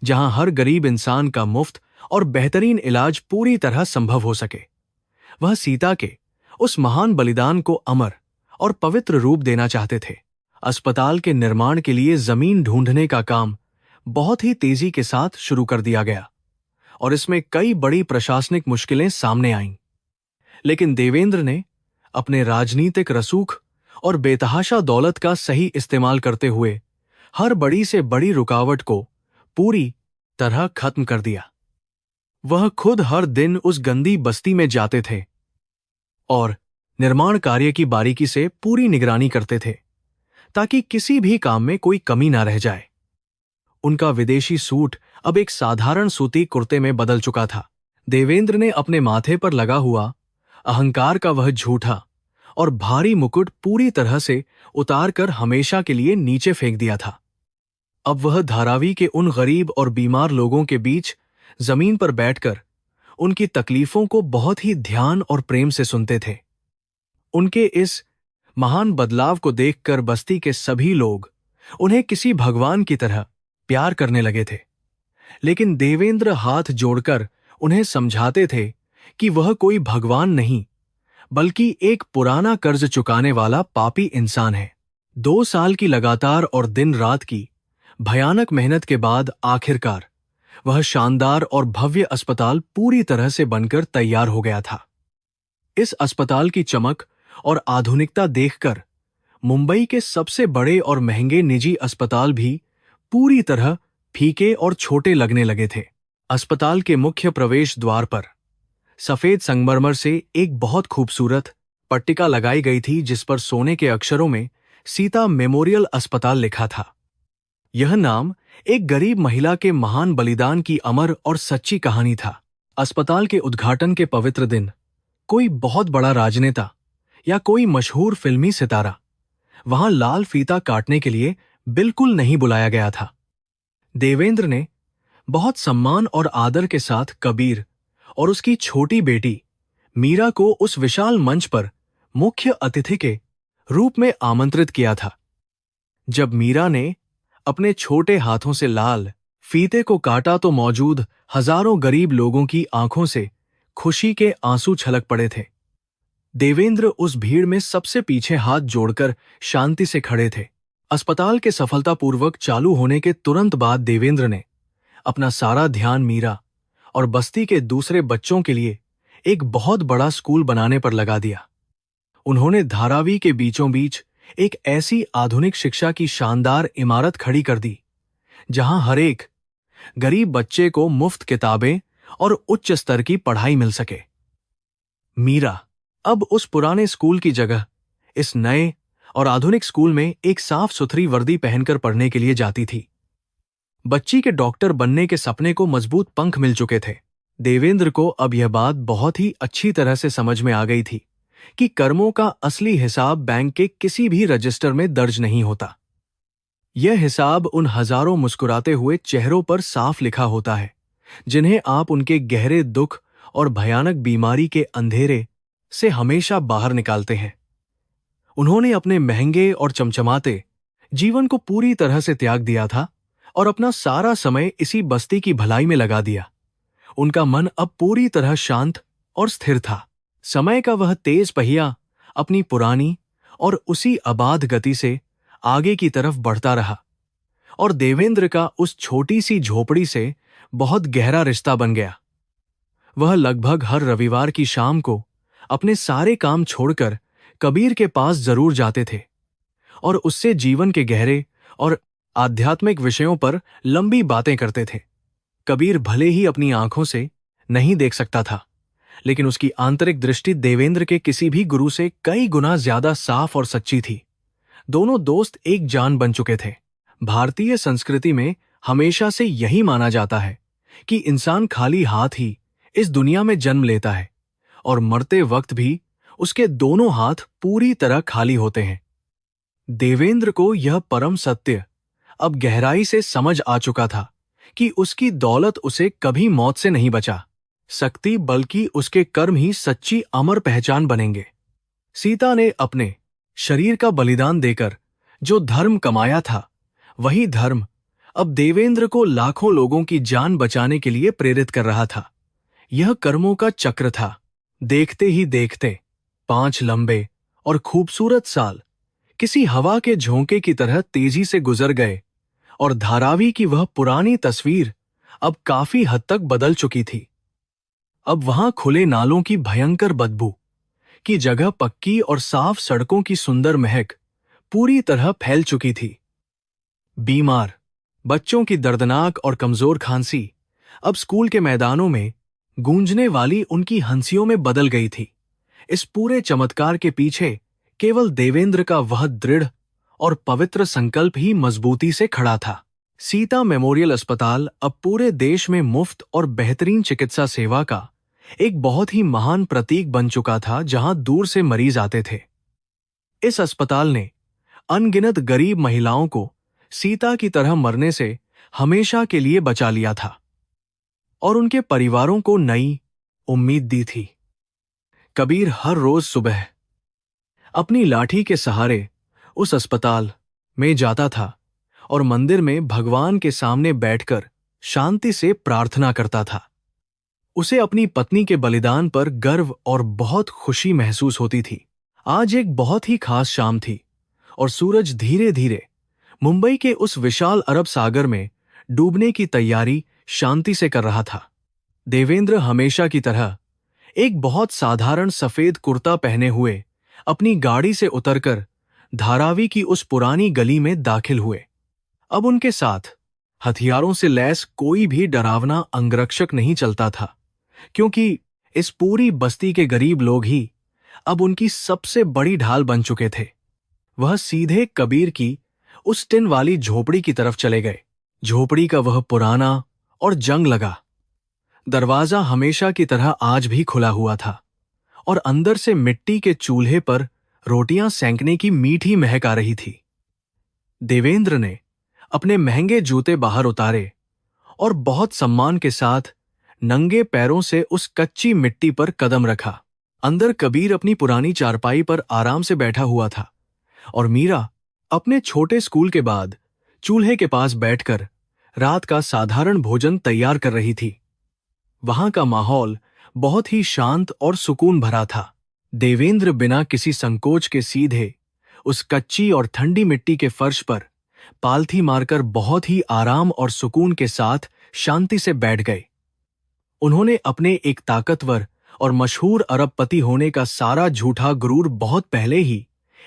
जहां हर गरीब इंसान का मुफ्त और बेहतरीन इलाज पूरी तरह संभव हो सके। वह सीता के उस महान बलिदान को अमर और पवित्र रूप देना चाहते थे। अस्पताल के निर्माण के लिए जमीन ढूंढने का काम बहुत ही तेजी के साथ शुरू कर दिया गया और इसमें कई बड़ी प्रशासनिक मुश्किलें सामने आईं। लेकिन देवेंद्र ने अपने राजनीतिक रसूख और बेतहाशा दौलत का सही इस्तेमाल करते हुए हर बड़ी से बड़ी रुकावट को पूरी तरह खत्म कर दिया। वह खुद हर दिन उस गंदी बस्ती में जाते थे और निर्माण कार्य की बारीकी से पूरी निगरानी करते थे ताकि किसी भी काम में कोई कमी ना रह जाए। उनका विदेशी सूट अब एक साधारण सूती कुर्ते में बदल चुका था। देवेंद्र ने अपने माथे पर लगा हुआ अहंकार का वह झूठा और भारी मुकुट पूरी तरह से उतारकर हमेशा के लिए नीचे फेंक दिया था। अब वह धारावी के उन गरीब और बीमार लोगों के बीच जमीन पर बैठकर उनकी तकलीफों को बहुत ही ध्यान और प्रेम से सुनते थे। उनके इस महान बदलाव को देखकर बस्ती के सभी लोग उन्हें किसी भगवान की तरह प्यार करने लगे थे। लेकिन देवेंद्र हाथ जोड़कर उन्हें समझाते थे कि वह कोई भगवान नहीं बल्कि एक पुराना कर्ज चुकाने वाला पापी इंसान है। 2 साल की लगातार और दिन रात की भयानक मेहनत के बाद आखिरकार वह शानदार और भव्य अस्पताल पूरी तरह से बनकर तैयार हो गया था। इस अस्पताल की चमक और आधुनिकता देखकर मुंबई के सबसे बड़े और महंगे निजी अस्पताल भी पूरी तरह फीके और छोटे लगने लगे थे। अस्पताल के मुख्य प्रवेश द्वार पर सफेद संगमरमर से एक बहुत खूबसूरत पट्टिका लगाई गई थी जिस पर सोने के अक्षरों में सीता मेमोरियल अस्पताल लिखा था। यह नाम एक गरीब महिला के महान बलिदान की अमर और सच्ची कहानी था। अस्पताल के उद्घाटन के पवित्र दिन कोई बहुत बड़ा राजनेता या कोई मशहूर फिल्मी सितारा वहां लाल फीता काटने के लिए बिल्कुल नहीं बुलाया गया था। देवेंद्र ने बहुत सम्मान और आदर के साथ कबीर और उसकी छोटी बेटी मीरा को उस विशाल मंच पर मुख्य अतिथि के रूप में आमंत्रित किया था। जब मीरा ने अपने छोटे हाथों से लाल फीते को काटा तो मौजूद हजारों गरीब लोगों की आंखों से खुशी के आंसू छलक पड़े थे। देवेंद्र उस भीड़ में सबसे पीछे हाथ जोड़कर शांति से खड़े थे। अस्पताल के सफलतापूर्वक चालू होने के तुरंत बाद देवेंद्र ने अपना सारा ध्यान मीरा और बस्ती के दूसरे बच्चों के लिए एक बहुत बड़ा स्कूल बनाने पर लगा दिया। उन्होंने धारावी के बीचों बीच एक ऐसी आधुनिक शिक्षा की शानदार इमारत खड़ी कर दी जहां हर एक गरीब बच्चे को मुफ्त किताबें और उच्च स्तर की पढ़ाई मिल सके। मीरा अब उस पुराने स्कूल की जगह इस नए और आधुनिक स्कूल में एक साफ सुथरी वर्दी पहनकर पढ़ने के लिए जाती थी। बच्ची के डॉक्टर बनने के सपने को मजबूत पंख मिल चुके थे। देवेंद्र को अब यह बात बहुत ही अच्छी तरह से समझ में आ गई थी कि कर्मों का असली हिसाब बैंक के किसी भी रजिस्टर में दर्ज नहीं होता। यह हिसाब उन हजारों मुस्कुराते हुए चेहरों पर साफ लिखा होता है जिन्हें आप उनके गहरे दुख और भयानक बीमारी के अंधेरे से हमेशा बाहर निकालते हैं। उन्होंने अपने महंगे और चमचमाते जीवन को पूरी तरह से त्याग दिया था और अपना सारा समय इसी बस्ती की भलाई में लगा दिया। उनका मन अब पूरी तरह शांत और स्थिर था। समय का वह तेज पहिया अपनी पुरानी और उसी अबाध गति से आगे की तरफ बढ़ता रहा और देवेंद्र का उस छोटी सी झोपड़ी से बहुत गहरा रिश्ता बन गया। वह लगभग हर रविवार की शाम को अपने सारे काम छोड़कर कबीर के पास जरूर जाते थे और उससे जीवन के गहरे और आध्यात्मिक विषयों पर लंबी बातें करते थे। कबीर भले ही अपनी आंखों से नहीं देख सकता था, लेकिन उसकी आंतरिक दृष्टि देवेंद्र के किसी भी गुरु से कई गुना ज्यादा साफ और सच्ची थी। दोनों दोस्त एक जान बन चुके थे। भारतीय संस्कृति में हमेशा से यही माना जाता है कि इंसान खाली हाथ ही इस दुनिया में जन्म लेता है और मरते वक्त भी उसके दोनों हाथ पूरी तरह खाली होते हैं। देवेंद्र को यह परम सत्य अब गहराई से समझ आ चुका था कि उसकी दौलत उसे कभी मौत से नहीं बचा सकती, बल्कि उसके कर्म ही सच्ची अमर पहचान बनेंगे। सीता ने अपने शरीर का बलिदान देकर जो धर्म कमाया था, वही धर्म अब देवेंद्र को लाखों लोगों की जान बचाने के लिए प्रेरित कर रहा था। यह कर्मों का चक्र था। देखते ही देखते 5 लंबे और खूबसूरत साल किसी हवा के झोंके की तरह तेजी से गुजर गए और धारावी की वह पुरानी तस्वीर अब काफी हद तक बदल चुकी थी। अब वहां खुले नालों की भयंकर बदबू की जगह पक्की और साफ सड़कों की सुंदर महक पूरी तरह फैल चुकी थी। बीमार बच्चों की दर्दनाक और कमजोर खांसी अब स्कूल के मैदानों में गूंजने वाली उनकी हंसियों में बदल गई थी। इस पूरे चमत्कार के पीछे केवल देवेंद्र का वह दृढ़ और पवित्र संकल्प ही मजबूती से खड़ा था। सीता मेमोरियल अस्पताल अब पूरे देश में मुफ्त और बेहतरीन चिकित्सा सेवा का एक बहुत ही महान प्रतीक बन चुका था, जहां दूर से मरीज आते थे। इस अस्पताल ने अनगिनत गरीब महिलाओं को सीता की तरह मरने से हमेशा के लिए बचा लिया था और उनके परिवारों को नई उम्मीद दी थी। कबीर हर रोज सुबह अपनी लाठी के सहारे उस अस्पताल में जाता था और मंदिर में भगवान के सामने बैठकर शांति से प्रार्थना करता था। उसे अपनी पत्नी के बलिदान पर गर्व और बहुत खुशी महसूस होती थी। आज एक बहुत ही खास शाम थी और सूरज धीरे धीरे मुंबई के उस विशाल अरब सागर में डूबने की तैयारी शांति से कर रहा था। देवेंद्र हमेशा की तरह एक बहुत साधारण सफेद कुर्ता पहने हुए अपनी गाड़ी से उतरकर धारावी की उस पुरानी गली में दाखिल हुए। अब उनके साथ हथियारों से लैस कोई भी डरावना अंगरक्षक नहीं चलता था, क्योंकि इस पूरी बस्ती के गरीब लोग ही अब उनकी सबसे बड़ी ढाल बन चुके थे। वह सीधे कबीर की उस टिन वाली झोपड़ी की तरफ चले गए। झोपड़ी का वह पुराना और जंग लगा दरवाजा हमेशा की तरह आज भी खुला हुआ था और अंदर से मिट्टी के चूल्हे पर रोटियां सेंकने की मीठी महक आ रही थी। देवेंद्र ने अपने महंगे जूते बाहर उतारे और बहुत सम्मान के साथ नंगे पैरों से उस कच्ची मिट्टी पर कदम रखा। अंदर कबीर अपनी पुरानी चारपाई पर आराम से बैठा हुआ था, और मीरा अपने छोटे स्कूल के बाद चूल्हे के पास बैठकर रात का साधारण भोजन तैयार कर रही थी। वहां का माहौल बहुत ही शांत और सुकून भरा था। देवेंद्र बिना किसी संकोच के सीधे उस कच्ची और ठंडी मिट्टी के फर्श पर पालथी मारकर बहुत ही आराम और सुकून के साथ शांति से बैठ गए। उन्होंने अपने एक ताकतवर और मशहूर अरबपति होने का सारा झूठा गुरूर बहुत पहले ही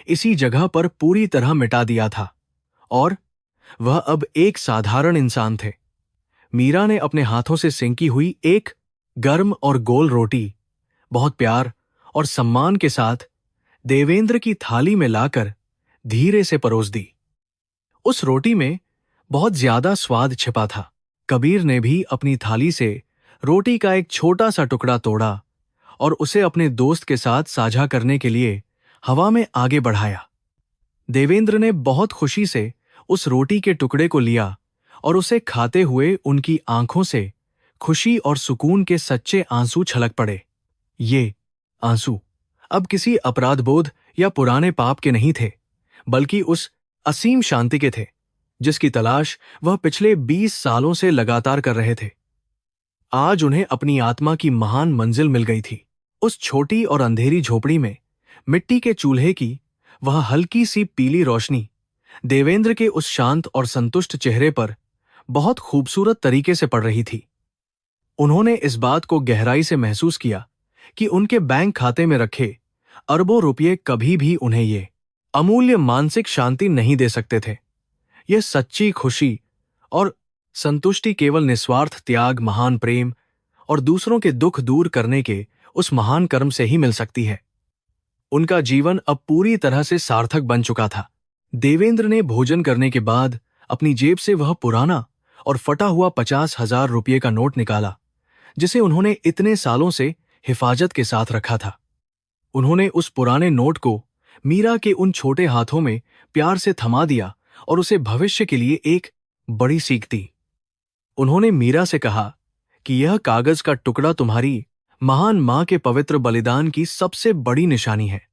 इसी जगह पर पूरी तरह मिटा दिया था और वह अब एक साधारण इंसान थे। मीरा ने अपने हाथों से सेंकी हुई एक गर्म और गोल रोटी बहुत प्यार और सम्मान के साथ देवेंद्र की थाली में लाकर धीरे से परोस दी। उस रोटी में बहुत ज्यादा स्वाद छिपा था। कबीर ने भी अपनी थाली से रोटी का एक छोटा सा टुकड़ा तोड़ा और उसे अपने दोस्त के साथ साझा करने के लिए हवा में आगे बढ़ाया। देवेंद्र ने बहुत खुशी से उस रोटी के टुकड़े को लिया और उसे खाते हुए उनकी आंखों से खुशी और सुकून के सच्चे आंसू छलक पड़े। ये आंसू अब किसी अपराधबोध या पुराने पाप के नहीं थे, बल्कि उस असीम शांति के थे जिसकी तलाश वह पिछले 20 सालों से लगातार कर रहे थे। आज उन्हें अपनी आत्मा की महान मंजिल मिल गई थी। उस छोटी और अंधेरी झोपड़ी में मिट्टी के चूल्हे की वह हल्की सी पीली रोशनी देवेंद्र के उस शांत और संतुष्ट चेहरे पर बहुत खूबसूरत तरीके से पड़ रही थी। उन्होंने इस बात को गहराई से महसूस किया कि उनके बैंक खाते में रखे अरबों रुपये कभी भी उन्हें ये अमूल्य मानसिक शांति नहीं दे सकते थे। यह सच्ची खुशी और संतुष्टि केवल निस्वार्थ त्याग, महान प्रेम और दूसरों के दुख दूर करने के उस महान कर्म से ही मिल सकती है। उनका जीवन अब पूरी तरह से सार्थक बन चुका था। देवेंद्र ने भोजन करने के बाद अपनी जेब से वह पुराना और फटा हुआ 50,000 रुपये का नोट निकाला जिसे उन्होंने इतने सालों से हिफाजत के साथ रखा था। उन्होंने उस पुराने नोट को मीरा के उन छोटे हाथों में प्यार से थमा दिया और उसे भविष्य के लिए एक बड़ी सीख दी। उन्होंने मीरा से कहा कि यह कागज का टुकड़ा तुम्हारी महान मां के पवित्र बलिदान की सबसे बड़ी निशानी है।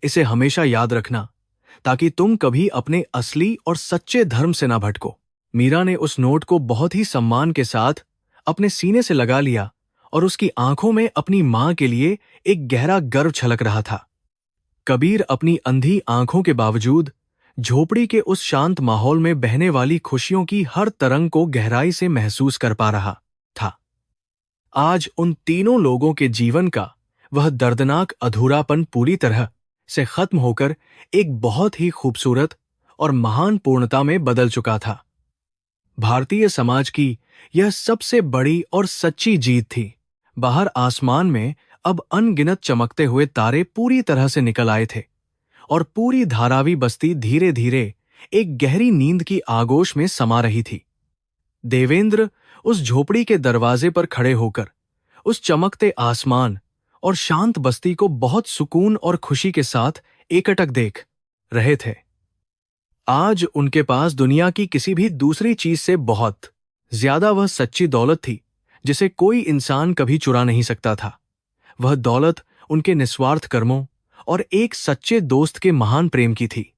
इसे हमेशा याद रखना ताकि तुम कभी अपने असली और सच्चे धर्म से ना भटको। मीरा ने उस नोट को बहुत ही सम्मान के साथ अपने सीने से लगा लिया और उसकी आंखों में अपनी मां के लिए एक गहरा गर्व छलक रहा था। कबीर अपनी अंधी आंखों के बावजूद झोपड़ी के उस शांत माहौल में बहने वाली खुशियों की हर तरंग को गहराई से महसूस कर पा रहा था। आज उन तीनों लोगों के जीवन का वह दर्दनाक अधूरापन पूरी तरह से खत्म होकर एक बहुत ही खूबसूरत और महान पूर्णता में बदल चुका था। भारतीय समाज की यह सबसे बड़ी और सच्ची जीत थी। बाहर आसमान में अब अनगिनत चमकते हुए तारे पूरी तरह से निकल आए थे और पूरी धारावी बस्ती धीरे धीरे एक गहरी नींद की आगोश में समा रही थी। देवेंद्र उस झोपड़ी के दरवाजे पर खड़े होकर उस चमकते आसमान और शांत बस्ती को बहुत सुकून और खुशी के साथ एकटक देख रहे थे। आज उनके पास दुनिया की किसी भी दूसरी चीज से बहुत ज्यादा वह सच्ची दौलत थी जिसे कोई इंसान कभी चुरा नहीं सकता था। वह दौलत उनके निस्वार्थ कर्मों और एक सच्चे दोस्त के महान प्रेम की थी।